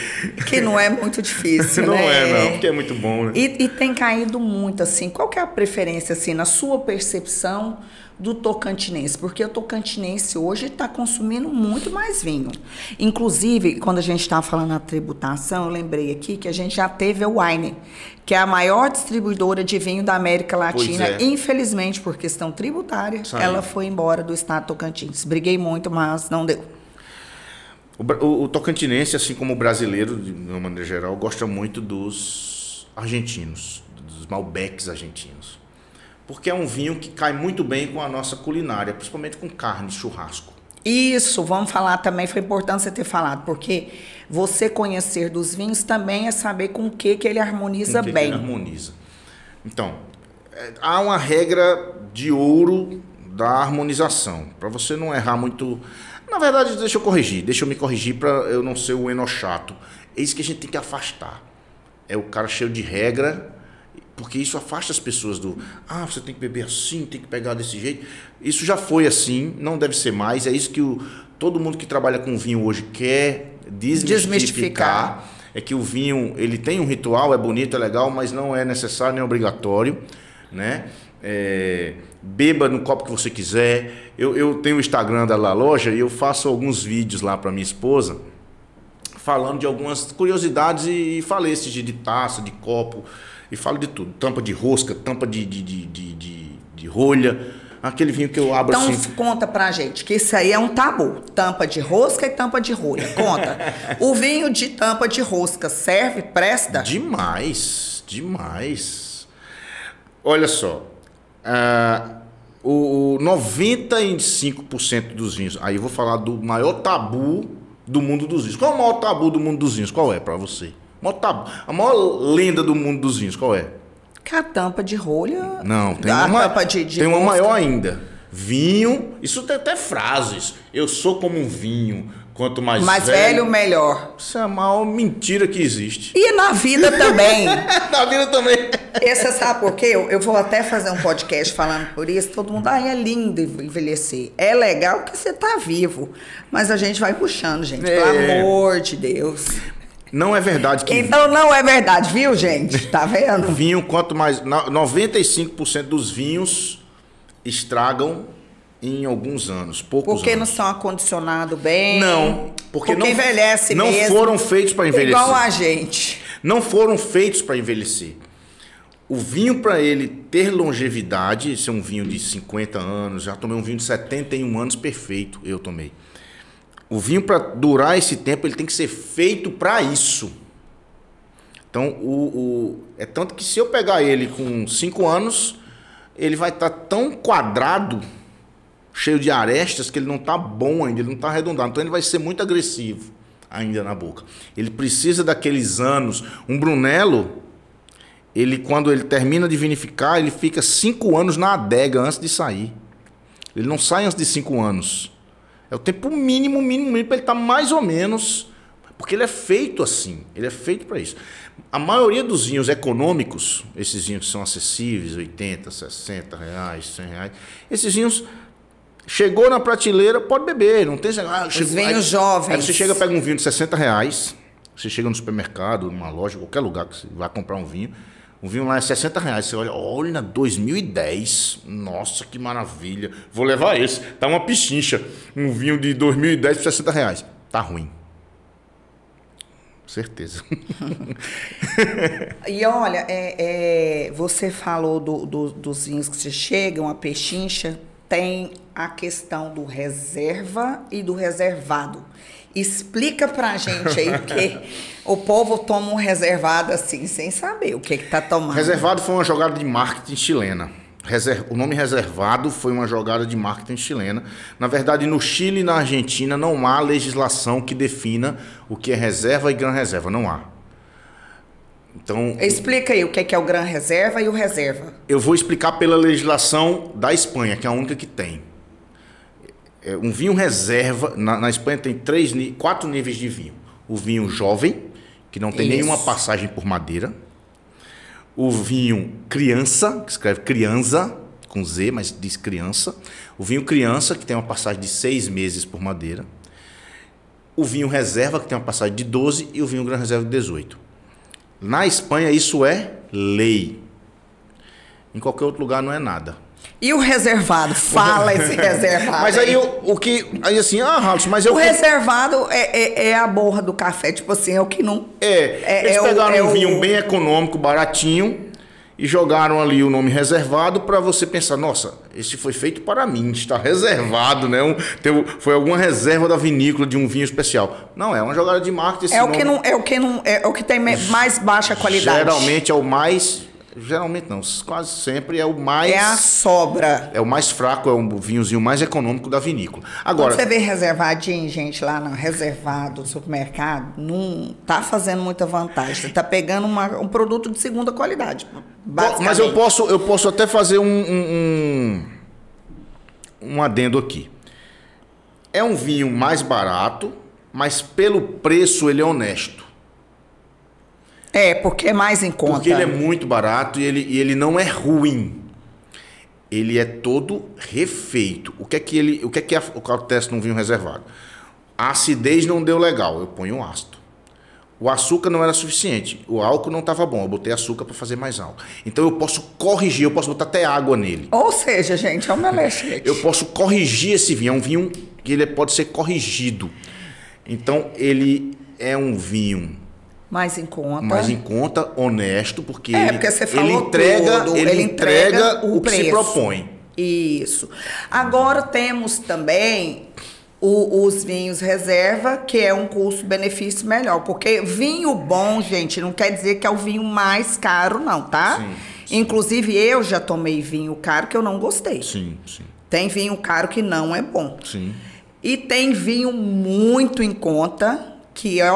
Speaker 1: Que não é muito difícil,
Speaker 2: não
Speaker 1: né?
Speaker 2: Não, porque é muito bom, né?
Speaker 1: E tem caído muito, assim. Qual que é a preferência, assim, na sua percepção do tocantinense? Porque o tocantinense hoje está consumindo muito mais vinho. Inclusive, quando a gente estava falando na tributação, eu lembrei aqui que a gente já teve a Wine, que é a maior distribuidora de vinho da América Latina. Infelizmente, por questão tributária, ela foi embora do estado Tocantins. Briguei muito, mas não deu.
Speaker 2: O tocantinense, assim como o brasileiro, de uma maneira geral, gosta muito dos argentinos, dos Malbecs argentinos. Porque é um vinho que cai muito bem com a nossa culinária, principalmente com carne, churrasco.
Speaker 1: Isso, vamos falar também, foi importante você ter falado, porque você conhecer dos vinhos também é saber com o que ele harmoniza bem.
Speaker 2: Que ele harmoniza. Então, há uma regra de ouro da harmonização, para você não errar muito. Na verdade, deixa eu me corrigir para eu não ser o enochato. É isso que a gente tem que afastar. É o cara cheio de regra, porque isso afasta as pessoas do... você tem que beber assim, tem que pegar desse jeito. Isso já foi assim, não deve ser mais. É isso que todo mundo que trabalha com vinho hoje quer desmistificar. é que o vinho, ele tem um ritual, é bonito, é legal, mas não é necessário nem obrigatório, né? Beba no copo que você quiser. Eu tenho o Instagram da loja e eu faço alguns vídeos lá para minha esposa, falando de algumas curiosidades e faleces de taça, de copo, e falo de tudo. Tampa de rosca, tampa de rolha. Aquele vinho que eu abro
Speaker 1: então,
Speaker 2: assim.
Speaker 1: Conta pra gente, que isso aí é um tabu. Tampa de rosca e tampa de rolha. Conta. O vinho de tampa de rosca serve? Presta?
Speaker 2: Demais, demais. Olha só. O 95% dos vinhos. Aí eu vou falar do maior tabu do mundo dos vinhos. Qual é o maior tabu do mundo dos vinhos? Qual é pra você? O maior tabu, a maior lenda do mundo dos vinhos, qual é?
Speaker 1: Que a tampa de rolha...
Speaker 2: Não, tem uma maior ainda. Vinho, isso tem até frases. Eu sou como um vinho, quanto mais
Speaker 1: velho, melhor.
Speaker 2: Isso é a maior mentira que existe.
Speaker 1: E na vida também.
Speaker 2: Na vida também.
Speaker 1: Você sabe por quê? Eu vou até fazer um podcast falando por isso. Todo mundo, é lindo envelhecer. É legal que você tá vivo. Mas a gente vai puxando, gente. Pelo amor de Deus.
Speaker 2: Não é verdade que...
Speaker 1: Então não é verdade, viu, gente? Tá vendo?
Speaker 2: Vinho, quanto mais... 95% dos vinhos estragam em alguns anos, poucos
Speaker 1: porque
Speaker 2: anos.
Speaker 1: Não são acondicionados bem?
Speaker 2: Não, porque não
Speaker 1: envelhece
Speaker 2: não
Speaker 1: mesmo.
Speaker 2: Foram feitos para envelhecer.
Speaker 1: Igual a gente.
Speaker 2: Não foram feitos para envelhecer. O vinho, para ele ter longevidade, esse é um vinho de 50 anos, já tomei um vinho de 71 anos perfeito, eu tomei. O vinho, para durar esse tempo, ele tem que ser feito para isso. Então, é tanto que se eu pegar ele com 5 anos, ele vai estar tão quadrado, cheio de arestas, que ele não está bom ainda, ele não está arredondado. Então, ele vai ser muito agressivo ainda na boca. Ele precisa daqueles anos. Um Brunello, quando ele termina de vinificar, ele fica 5 anos na adega antes de sair. Ele não sai antes de 5 anos. É o tempo mínimo para ele estar mais ou menos... Porque ele é feito assim, ele é feito para isso. A maioria dos vinhos econômicos, esses vinhos que são acessíveis, 80, 60 reais, 100 reais, esses vinhos, chegou na prateleira, pode beber, não tem...
Speaker 1: Os vinhos jovens.
Speaker 2: Aí você chega, pega um vinho de 60 reais, você chega no supermercado, numa loja, qualquer lugar que você vai comprar um vinho lá é 60 reais, você olha, 2010, nossa, que maravilha, vou levar esse, tá uma pichincha, um vinho de 2010 por 60 reais, tá ruim. Certeza.
Speaker 1: E olha, você falou dos vinhos que se chegam, a pechincha, tem a questão do reserva e do reservado. Explica pra gente aí, porque o povo toma um reservado assim, sem saber o que tá tomando.
Speaker 2: Reservado foi uma jogada de marketing chilena. O nome reservado foi uma jogada de marketing chilena. Na verdade, no Chile e na Argentina não há legislação que defina o que é reserva e gran reserva. Não há. Então,
Speaker 1: explica aí o que é o gran reserva e o reserva.
Speaker 2: Eu vou explicar pela legislação da Espanha, que é a única que tem. Um vinho reserva, na Espanha tem 4 níveis de vinho. O vinho jovem, que não tem nenhuma passagem por madeira. O vinho criança, que escreve criança, com Z, mas diz criança. O vinho criança, que tem uma passagem de 6 meses por madeira. O vinho reserva, que tem uma passagem de 12, e o vinho gran reserva de 18. Na Espanha isso é lei. Em qualquer outro lugar não é nada.
Speaker 1: E o reservado? Fala esse reservado.
Speaker 2: Mas aí aí assim, Raul, mas
Speaker 1: o reservado é a borra do café, tipo assim, é o que não...
Speaker 2: Eles pegaram um vinho bem econômico, baratinho, e jogaram ali o nome reservado para você pensar, nossa, esse foi feito para mim, está reservado, né? Foi alguma reserva da vinícola de um vinho especial. Não, é uma jogada de marketing.
Speaker 1: É o que tem mais baixa qualidade.
Speaker 2: Geralmente é o mais... Geralmente não, quase sempre é o mais...
Speaker 1: É a sobra.
Speaker 2: É o mais fraco, é o vinhozinho mais econômico da vinícola. Agora,
Speaker 1: quando você vê reservadinho, gente, lá no reservado, no supermercado, não tá fazendo muita vantagem. Você tá pegando um produto de segunda qualidade, basicamente.
Speaker 2: Mas eu posso até fazer um adendo aqui. É um vinho mais barato, mas pelo preço ele é honesto.
Speaker 1: Porque é mais em conta.
Speaker 2: Porque ele é muito barato e ele não é ruim. Ele é todo refeito. O que é que acontece num vinho reservado? A acidez não deu legal, eu ponho um ácido. O açúcar não era suficiente, o álcool não estava bom, eu botei açúcar para fazer mais álcool. Então eu posso corrigir, eu posso botar até água nele.
Speaker 1: Ou seja, gente, é um melecheite.
Speaker 2: Eu posso corrigir esse vinho, é um vinho que ele pode ser corrigido. Então ele é um vinho
Speaker 1: mais em conta,
Speaker 2: honesto, porque
Speaker 1: porque você falou
Speaker 2: ele entrega o que se propõe.
Speaker 1: Isso. Agora temos também os vinhos reserva, que é um custo-benefício melhor. Porque vinho bom, gente, não quer dizer que é o vinho mais caro, não, tá?
Speaker 2: Sim.
Speaker 1: Inclusive, eu já tomei vinho caro que eu não gostei.
Speaker 2: Sim.
Speaker 1: Tem vinho caro que não é bom.
Speaker 2: Sim.
Speaker 1: E tem vinho muito em conta, que é,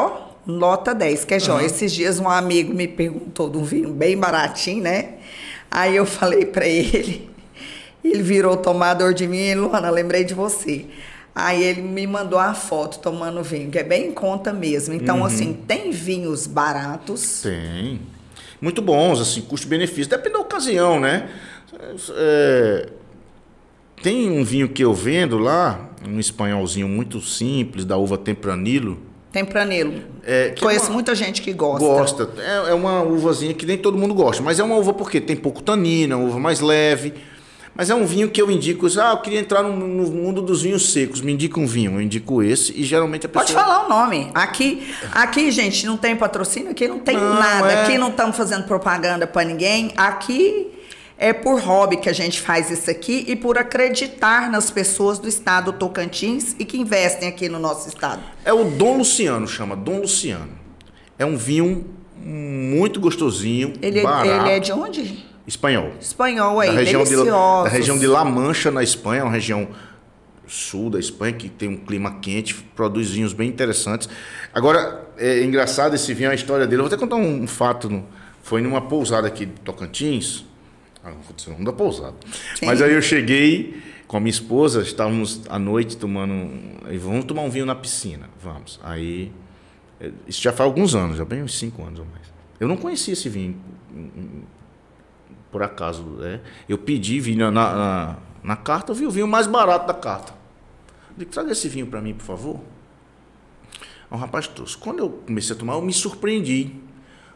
Speaker 1: nota 10, que é joia. Esses dias um amigo me perguntou de um vinho bem baratinho, né? Aí eu falei pra ele virou tomador de vinho e Luana, lembrei de você. Aí ele me mandou a foto tomando vinho, que é bem em conta mesmo. Então, assim, tem vinhos baratos.
Speaker 2: Tem. Muito bons, assim, custo-benefício. Depende da ocasião, né? Tem um vinho que eu vendo lá, um espanholzinho muito simples, da uva Tempranillo.
Speaker 1: Tempranillo. Conheço muita gente que gosta.
Speaker 2: Gosta. É uma uvazinha que nem todo mundo gosta. Mas é uma uva porque tem pouco tanino, é uma uva mais leve. Mas é um vinho que eu indico, eu queria entrar no mundo dos vinhos secos, me indica um vinho, eu indico esse e geralmente a pessoa...
Speaker 1: Pode falar o nome. Aqui, gente, não tem patrocínio, aqui não tem nada, aqui não estamos fazendo propaganda para ninguém, aqui é por hobby que a gente faz isso aqui e por acreditar nas pessoas do estado do Tocantins e que investem aqui no nosso estado.
Speaker 2: É o Dom Luciano, chama Dom Luciano. É um vinho muito gostosinho, barato.
Speaker 1: Ele é de onde?
Speaker 2: Espanhol,
Speaker 1: aí, deliciosos.
Speaker 2: Da região de La Mancha, na Espanha, uma região sul da Espanha, que tem um clima quente, produz vinhos bem interessantes. Agora, é engraçado esse vinho, a história dele. Eu vou até contar um fato. Foi numa pousada aqui de Tocantins. Não vou dizer o nome da pousada. Sim. Mas aí eu cheguei com a minha esposa, estávamos à noite tomando... Vamos tomar um vinho na piscina, vamos. Aí, isso já faz alguns anos, já bem uns 5 anos ou mais. Eu não conhecia esse vinho... Por acaso, eu pedi vinho na carta, eu vi o vinho mais barato da carta. Eu digo, traga esse vinho para mim, por favor. O rapaz trouxe. Quando eu comecei a tomar, eu me surpreendi.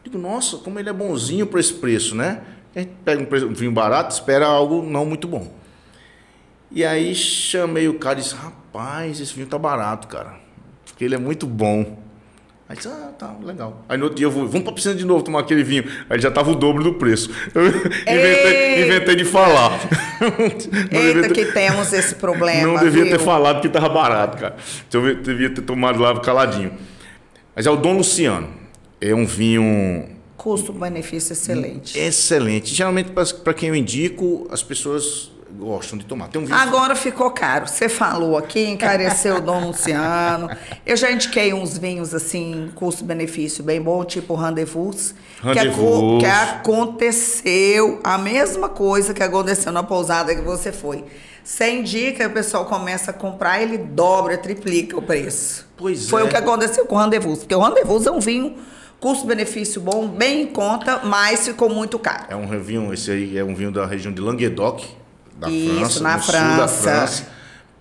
Speaker 2: Eu digo, nossa, como ele é bonzinho para esse preço, né? A gente pega um vinho barato, espera algo não muito bom. E aí chamei o cara e disse, rapaz, esse vinho tá barato, cara. Porque ele é muito bom. Aí disse, tá, legal. Aí no outro dia eu vamos pra piscina de novo tomar aquele vinho. Aí já tava o dobro do preço. Eu inventei de falar.
Speaker 1: Que temos esse problema.
Speaker 2: Não devia ter falado que tava barato, cara. Eu devia ter tomado lá caladinho. Mas é o Dom Luciano. É um vinho...
Speaker 1: Custo-benefício excelente.
Speaker 2: Excelente. Geralmente, para quem eu indico, as pessoas gostam de tomar. Tem um vinho...
Speaker 1: Agora ficou caro. Você falou aqui, encareceu o Dom Luciano. Eu já indiquei uns vinhos assim, custo-benefício bem bom, tipo Rendezvous. Que aconteceu a mesma coisa que aconteceu na pousada que você foi. Você indica, o pessoal começa a comprar, ele dobra, triplica o preço. Foi o que aconteceu com o Rendezvous. Porque o Rendezvous é um vinho custo-benefício bom, bem em conta, mas ficou muito caro.
Speaker 2: É um vinho, esse aí é um vinho da região de Languedoc.
Speaker 1: Isso, na França.
Speaker 2: Sul da França.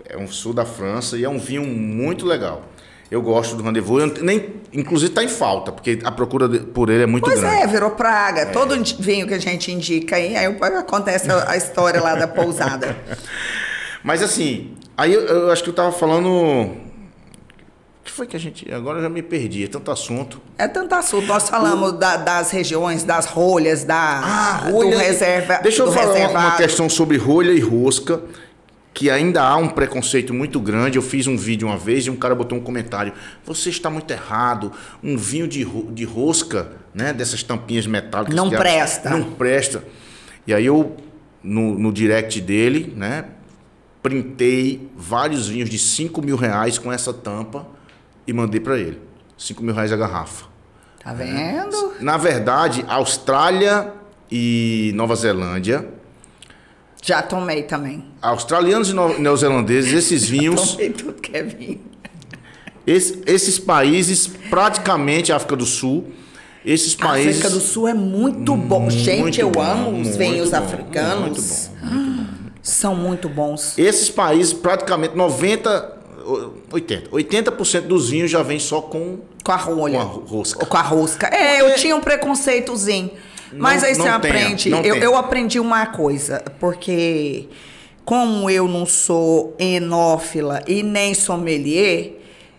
Speaker 2: É um sul da França e é um vinho muito legal. Eu gosto do Rendezvous, inclusive está em falta, porque a procura por ele é muito grande.
Speaker 1: Pois virou praga. Todo vinho que a gente indica aí acontece a história lá da pousada.
Speaker 2: Mas assim, aí eu acho que eu estava falando... O que foi que a gente... Agora eu já me perdi, é tanto assunto.
Speaker 1: Nós falamos das regiões, das rolhas,
Speaker 2: rolha,
Speaker 1: do reserva.
Speaker 2: Deixa eu falar uma questão sobre rolha e rosca, que ainda há um preconceito muito grande. Eu fiz um vídeo uma vez e um cara botou um comentário. Você está muito errado. Um vinho de rosca, né, dessas tampinhas metálicas...
Speaker 1: Não presta.
Speaker 2: Não presta. E aí eu, no direct dele, né, printei vários vinhos de R$5.000 com essa tampa e mandei para ele. R$5.000 a garrafa.
Speaker 1: Tá vendo?
Speaker 2: Na verdade, Austrália e Nova Zelândia...
Speaker 1: Já tomei também.
Speaker 2: Australianos e neozelandeses, esses vinhos...
Speaker 1: Tomei tudo que é vinho.
Speaker 2: Esses países, praticamente África do Sul, esses países...
Speaker 1: África do Sul é muito bom. Gente, eu amo os vinhos africanos.
Speaker 2: Muito bom.
Speaker 1: São muito bons.
Speaker 2: Esses países, praticamente 80% dos vinhos já vem só com
Speaker 1: Com a rolha.
Speaker 2: Com a rosca.
Speaker 1: Com a rosca. É, eu tinha um preconceitozinho. Mas aí você aprende. Eu aprendi uma coisa, porque como eu não sou enófila e nem sommelier,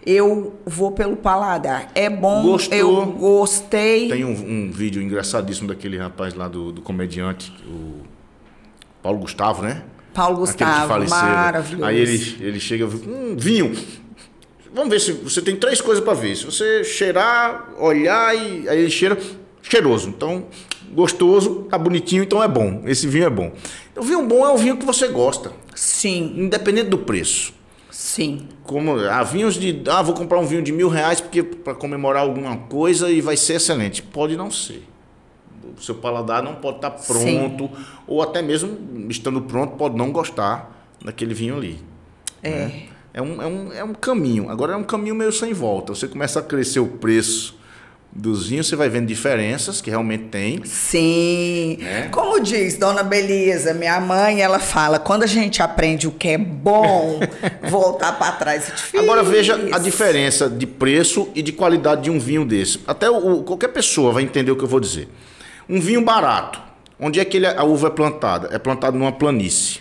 Speaker 1: eu vou pelo paladar. É bom,
Speaker 2: Gostou?
Speaker 1: Eu gostei.
Speaker 2: Tem um vídeo engraçadíssimo daquele rapaz lá do comediante, o Paulo Gustavo, né?
Speaker 1: Paulo Gustavo, maravilhoso.
Speaker 2: Aí ele chega, vinho. Vamos ver se você tem 3 coisas para ver. Se você cheirar, olhar e aí ele cheira cheiroso. Então, gostoso, tá bonitinho, então é bom. Esse vinho é bom. O vinho bom é o vinho que você gosta.
Speaker 1: Sim.
Speaker 2: Independente do preço.
Speaker 1: Sim.
Speaker 2: Como vinhos vou comprar um vinho de R$1.000 porque para comemorar alguma coisa e vai ser excelente. Pode não ser. O seu paladar não pode estar pronto. Sim. Ou até mesmo estando pronto pode não gostar daquele vinho ali. Né? É um caminho. Agora é um caminho meio sem volta. Você começa a crescer o preço dos vinhos, você vai vendo diferenças que realmente tem.
Speaker 1: Sim. Né? Como diz Dona Belisa, minha mãe, ela fala, quando a gente aprende o que é bom, voltar para trás é difícil.
Speaker 2: Agora veja a diferença de preço e de qualidade de um vinho desse. Até qualquer pessoa vai entender o que eu vou dizer. Um vinho barato, onde é que a uva é plantada? É plantada numa planície.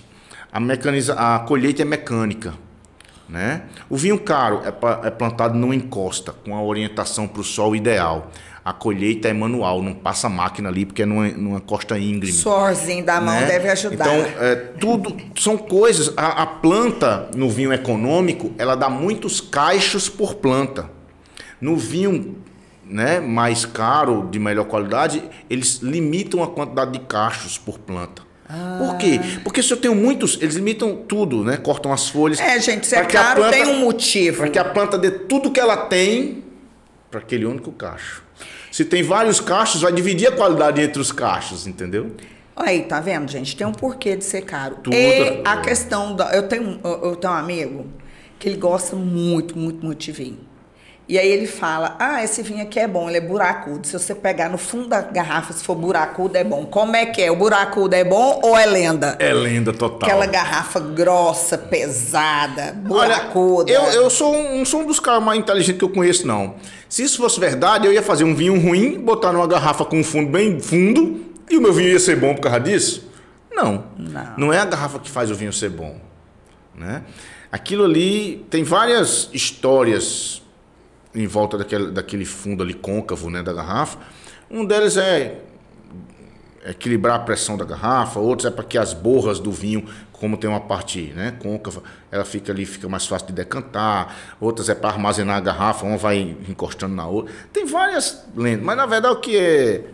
Speaker 2: A colheita é mecânica. Né? O vinho caro é plantado numa encosta, com a orientação para o sol ideal. A colheita é manual, não passa máquina ali, porque é numa costa íngreme.
Speaker 1: Sorzinho da mão, né? Deve ajudar.
Speaker 2: Então, tudo são coisas. A planta, no vinho econômico, ela dá muitos cachos por planta. No vinho, né, mais caro, de melhor qualidade, eles limitam a quantidade de cachos por planta. Por quê? Porque se eu tenho muitos, eles limitam tudo, né? Cortam as folhas.
Speaker 1: Gente, se é caro, tem um motivo.
Speaker 2: Para que a planta dê tudo que ela tem para aquele único cacho. Se tem vários cachos, vai dividir a qualidade entre os cachos, entendeu?
Speaker 1: Aí, tá vendo, gente? Tem um porquê de ser caro.
Speaker 2: Tudo
Speaker 1: a questão da... Eu tenho um amigo que ele gosta muito, muito, muito de vinho. E aí ele fala, esse vinho aqui é bom, ele é buracudo. Se você pegar no fundo da garrafa, se for buracudo, é bom. Como é que é? O buracudo é bom ou é lenda?
Speaker 2: É lenda total.
Speaker 1: Aquela garrafa grossa, pesada, buracuda.
Speaker 2: Olha, eu sou um dos caras mais inteligentes que eu conheço, não. Se isso fosse verdade, eu ia fazer um vinho ruim, botar numa garrafa com um fundo bem fundo, e o meu vinho ia ser bom por causa disso? Não é a garrafa que faz o vinho ser bom. Né? Aquilo ali tem várias histórias em volta daquele fundo ali côncavo, né, da garrafa. Um deles é equilibrar a pressão da garrafa, outros é para que as borras do vinho, como tem uma parte, né, côncava, ela fica mais fácil de decantar, outras é para armazenar a garrafa, uma vai encostando na outra. Tem várias lendas, mas na verdade o que é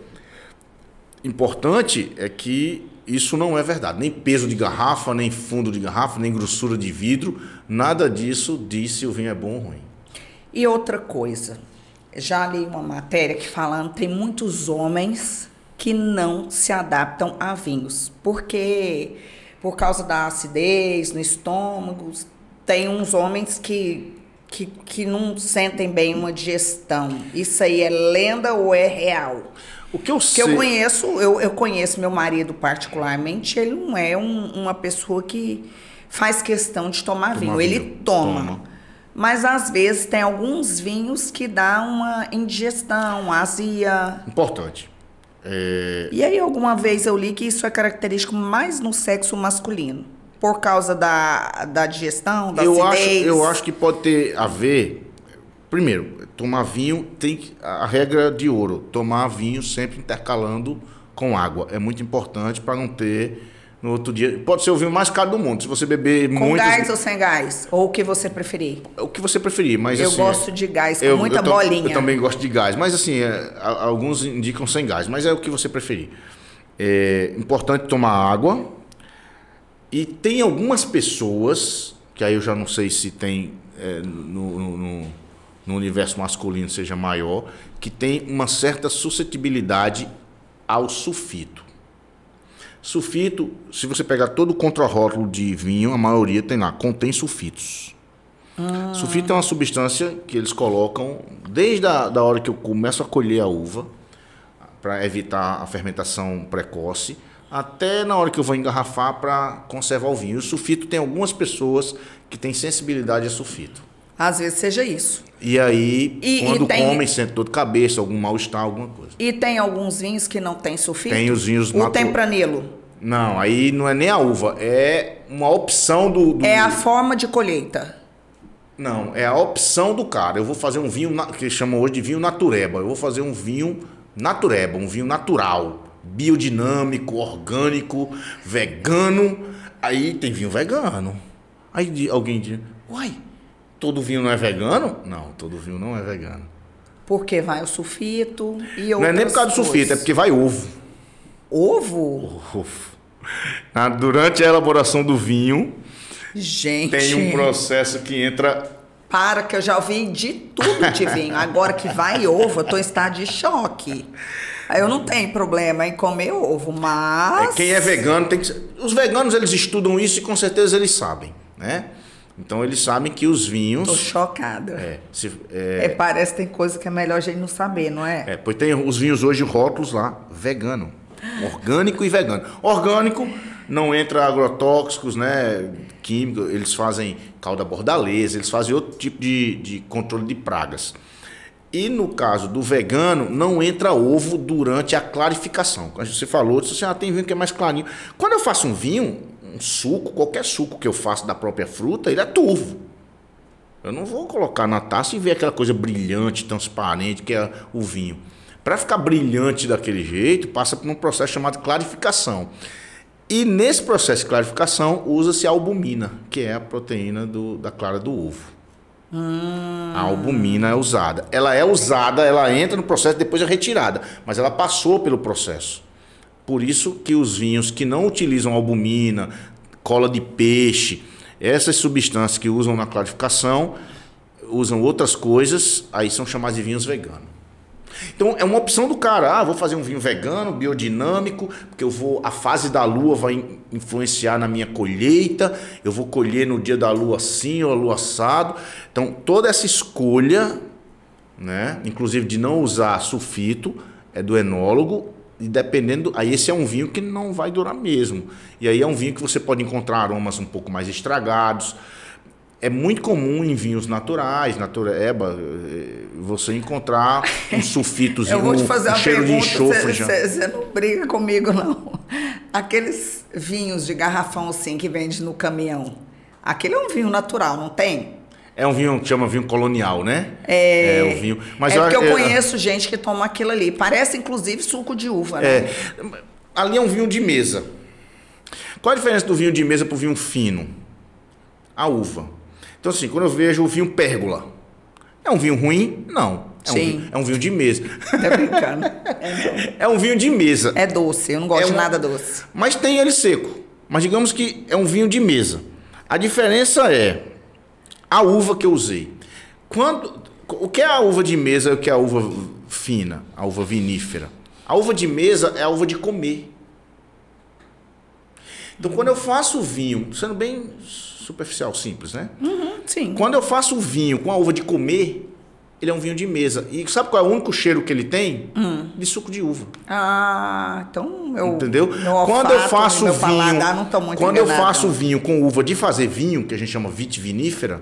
Speaker 2: importante é que isso não é verdade. Nem peso de garrafa, nem fundo de garrafa, nem grossura de vidro, nada disso diz se o vinho é bom ou ruim.
Speaker 1: E outra coisa, já li uma matéria que falando tem muitos homens que não se adaptam a vinhos, porque por causa da acidez no estômago, tem uns homens que não sentem bem uma digestão. Isso aí é lenda ou é real?
Speaker 2: O que eu sei...
Speaker 1: eu conheço meu marido particularmente, ele não é uma pessoa que faz questão de tomar vinho. Ele toma. Mas, às vezes, tem alguns vinhos que dá uma indigestão, azia.
Speaker 2: Importante.
Speaker 1: E aí, alguma vez eu li que isso é característico mais no sexo masculino. Por causa da digestão, da acidez.
Speaker 2: Eu acho que pode ter a ver... Primeiro, tomar vinho tem a regra de ouro. Tomar vinho sempre intercalando com água. É muito importante para não ter... No outro dia, pode ser o vinho mais caro do mundo. Se você beber muito...
Speaker 1: Com gás ou sem gás? Ou o que você preferir?
Speaker 2: O que você preferir, mas
Speaker 1: eu
Speaker 2: assim...
Speaker 1: Eu gosto de gás, com muita bolinha.
Speaker 2: Eu também gosto de gás, mas assim, alguns indicam sem gás, mas é o que você preferir. É importante tomar água. E tem algumas pessoas, que aí eu já não sei se tem no universo masculino seja maior, que tem uma certa suscetibilidade ao sulfito. Sulfito, se você pegar todo o contrarótulo de vinho, a maioria tem lá, contém sulfitos. Sulfito é uma substância que eles colocam desde a hora que eu começo a colher a uva, para evitar a fermentação precoce, até na hora que eu vou engarrafar para conservar o vinho. O sulfito tem algumas pessoas que têm sensibilidade a sulfito.
Speaker 1: Às vezes seja isso.
Speaker 2: E aí, quando
Speaker 1: tem...
Speaker 2: comem, sente dor de cabeça, algum mal-estar, alguma coisa.
Speaker 1: E tem alguns vinhos que não tem sulfito?
Speaker 2: Tem os vinhos
Speaker 1: O tempranilo?
Speaker 2: Não, aí não é nem a uva, é uma opção do...
Speaker 1: É a forma de colheita?
Speaker 2: Não, é a opção do cara. Eu vou fazer um vinho, que chamam hoje de vinho natureba. Eu vou fazer um vinho natureba, um vinho natural, biodinâmico, orgânico, vegano. Aí tem vinho vegano. Aí alguém diz, uai, todo vinho não é vegano? Não, todo vinho não é vegano.
Speaker 1: Porque vai o sulfito e outras
Speaker 2: Não é nem por causa do sulfito, é porque vai ovo.
Speaker 1: Ovo?
Speaker 2: Ovo. Durante a elaboração do vinho,
Speaker 1: gente,
Speaker 2: tem um processo que entra...
Speaker 1: Para, que eu já ouvi de tudo de vinho. Agora que vai ovo, eu tô em estado de choque. Eu não tenho problema em comer ovo, mas...
Speaker 2: Quem é vegano tem que... Os veganos, eles estudam isso e com certeza eles sabem, né? Então eles sabem que os vinhos...
Speaker 1: Tô chocada. Parece que tem coisa que é melhor a gente não saber, não é?
Speaker 2: Pois tem os vinhos hoje, rótulos lá, vegano. Orgânico e vegano. Orgânico, não entra agrotóxicos, né? Químicos, eles fazem calda bordaleza, eles fazem outro tipo de controle de pragas. E no caso do vegano, não entra ovo durante a clarificação. Como você falou, você tem vinho que é mais clarinho. Quando eu faço um vinho, um suco, qualquer suco que eu faço da própria fruta, ele é turvo. Eu não vou colocar na taça e ver aquela coisa brilhante, transparente, que é o vinho. Para ficar brilhante daquele jeito, passa por um processo chamado clarificação. E nesse processo de clarificação, usa-se a albumina, que é a proteína da clara do ovo. A albumina é usada. Ela entra no processo, depois é retirada. Mas ela passou pelo processo. Por isso que os vinhos que não utilizam albumina, cola de peixe, essas substâncias que usam na clarificação, usam outras coisas, aí são chamados de vinhos veganos. Então é uma opção do cara, vou fazer um vinho vegano, biodinâmico, porque a fase da lua vai influenciar na minha colheita, eu vou colher no dia da lua assim, ou a lua assado. Então toda essa escolha, né, inclusive de não usar sulfito, é do enólogo, e dependendo, aí esse é um vinho que não vai durar mesmo. E aí é um vinho que você pode encontrar aromas um pouco mais estragados. É muito comum em vinhos naturais, natureba, você encontrar um sulfitozinho,
Speaker 1: eu vou te fazer uma
Speaker 2: cheiro
Speaker 1: pergunta,
Speaker 2: de enxofre.
Speaker 1: Você não briga comigo, não. Aqueles vinhos de garrafão assim que vende no caminhão, aquele é um vinho natural, não tem?
Speaker 2: É um vinho que chama vinho colonial, né? O vinho. Mas
Speaker 1: porque eu conheço gente que toma aquilo ali. Parece, inclusive, suco de uva, né?
Speaker 2: Ali é um vinho de mesa. Qual a diferença do vinho de mesa para o vinho fino? A uva. Então, assim, quando eu vejo o vinho pérgola, é um vinho ruim? Não. É um vinho de mesa.
Speaker 1: Tá brincando.
Speaker 2: É um vinho de mesa.
Speaker 1: É doce, eu não gosto de nada doce.
Speaker 2: Mas tem ele seco. Mas digamos que é um vinho de mesa. A diferença é a uva que eu usei. O que é a uva de mesa e o que é a uva fina, a uva vinífera? A uva de mesa é a uva de comer. Então, quando eu faço vinho, sendo bem superficial, simples, né?
Speaker 1: Sim.
Speaker 2: Quando eu faço o vinho com a uva de comer, ele é um vinho de mesa. E sabe qual é o único cheiro que ele tem? De suco de uva.
Speaker 1: Então
Speaker 2: entendeu? Quando eu faço vinho, quando eu faço vinho com uva de fazer vinho, que a gente chama vitivinífera,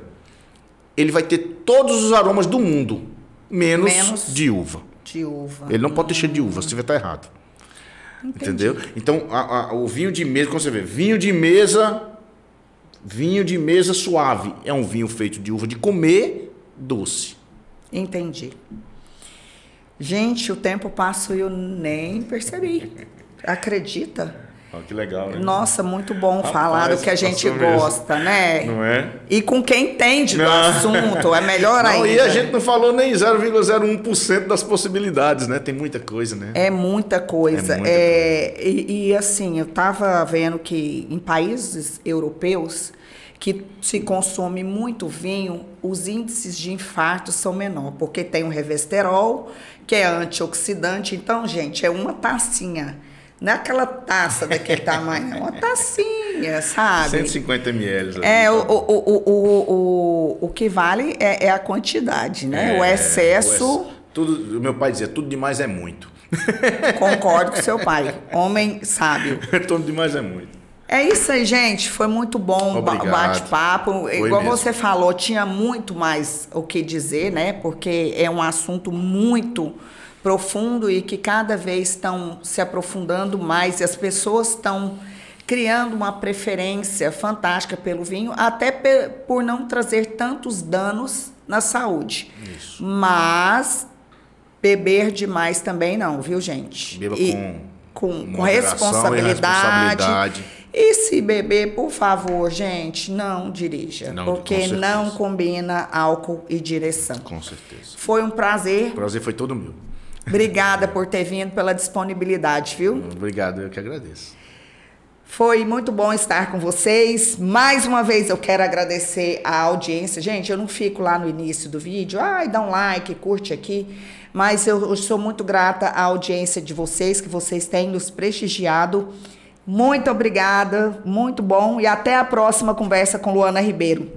Speaker 2: ele vai ter todos os aromas do mundo, menos de uva.
Speaker 1: De uva.
Speaker 2: Ele não pode ter cheiro de uva, se tiver tá errado. Entendi. Entendeu? Então, o vinho de mesa, quando você vê, vinho de mesa suave, é um vinho feito de uva de comer, doce.
Speaker 1: Entendi. Gente, o tempo passa e eu nem percebi. Acredita?
Speaker 2: Que legal, né?
Speaker 1: Nossa, muito bom falar do que a gente gosta, né?
Speaker 2: Não é?
Speaker 1: E com quem entende do assunto, é melhor ainda.
Speaker 2: E a gente não falou nem 0,01% das possibilidades, né? Tem muita coisa, né?
Speaker 1: É muita coisa. E assim, eu estava vendo que em países europeus que se consome muito vinho, os índices de infarto são menores, porque tem o resveratrol, que é antioxidante. Então, gente, é uma tacinha. Não é aquela taça daquele tamanho, é uma tacinha, sabe?
Speaker 2: 150 ml.
Speaker 1: O que vale é a quantidade, né? O excesso...
Speaker 2: Tudo, meu pai dizia, tudo demais é muito.
Speaker 1: Concordo com seu pai. Homem sábio.
Speaker 2: Tudo demais é muito.
Speaker 1: É isso aí, gente. Foi muito bom o bate-papo. Igual mesmo. Você falou, tinha muito mais o que dizer, né? Porque é um assunto muito profundo e que cada vez estão se aprofundando mais e as pessoas estão criando uma preferência fantástica pelo vinho, até por não trazer tantos danos na saúde. Isso. Mas beber demais também não, viu, gente?
Speaker 2: Beba
Speaker 1: com responsabilidade. E se beber, por favor, gente, não dirija. Não, porque não combina álcool e direção.
Speaker 2: Com certeza.
Speaker 1: Foi um prazer.
Speaker 2: O prazer foi todo meu.
Speaker 1: Obrigada por ter vindo, pela disponibilidade, viu?
Speaker 2: Obrigado, eu que agradeço.
Speaker 1: Foi muito bom estar com vocês. Mais uma vez eu quero agradecer a audiência. Gente, eu não fico lá no início do vídeo, dá um like, curte aqui. Mas eu sou muito grata à audiência de vocês, que vocês têm nos prestigiado. Muito obrigada, muito bom. E até a próxima conversa com Luana Ribeiro.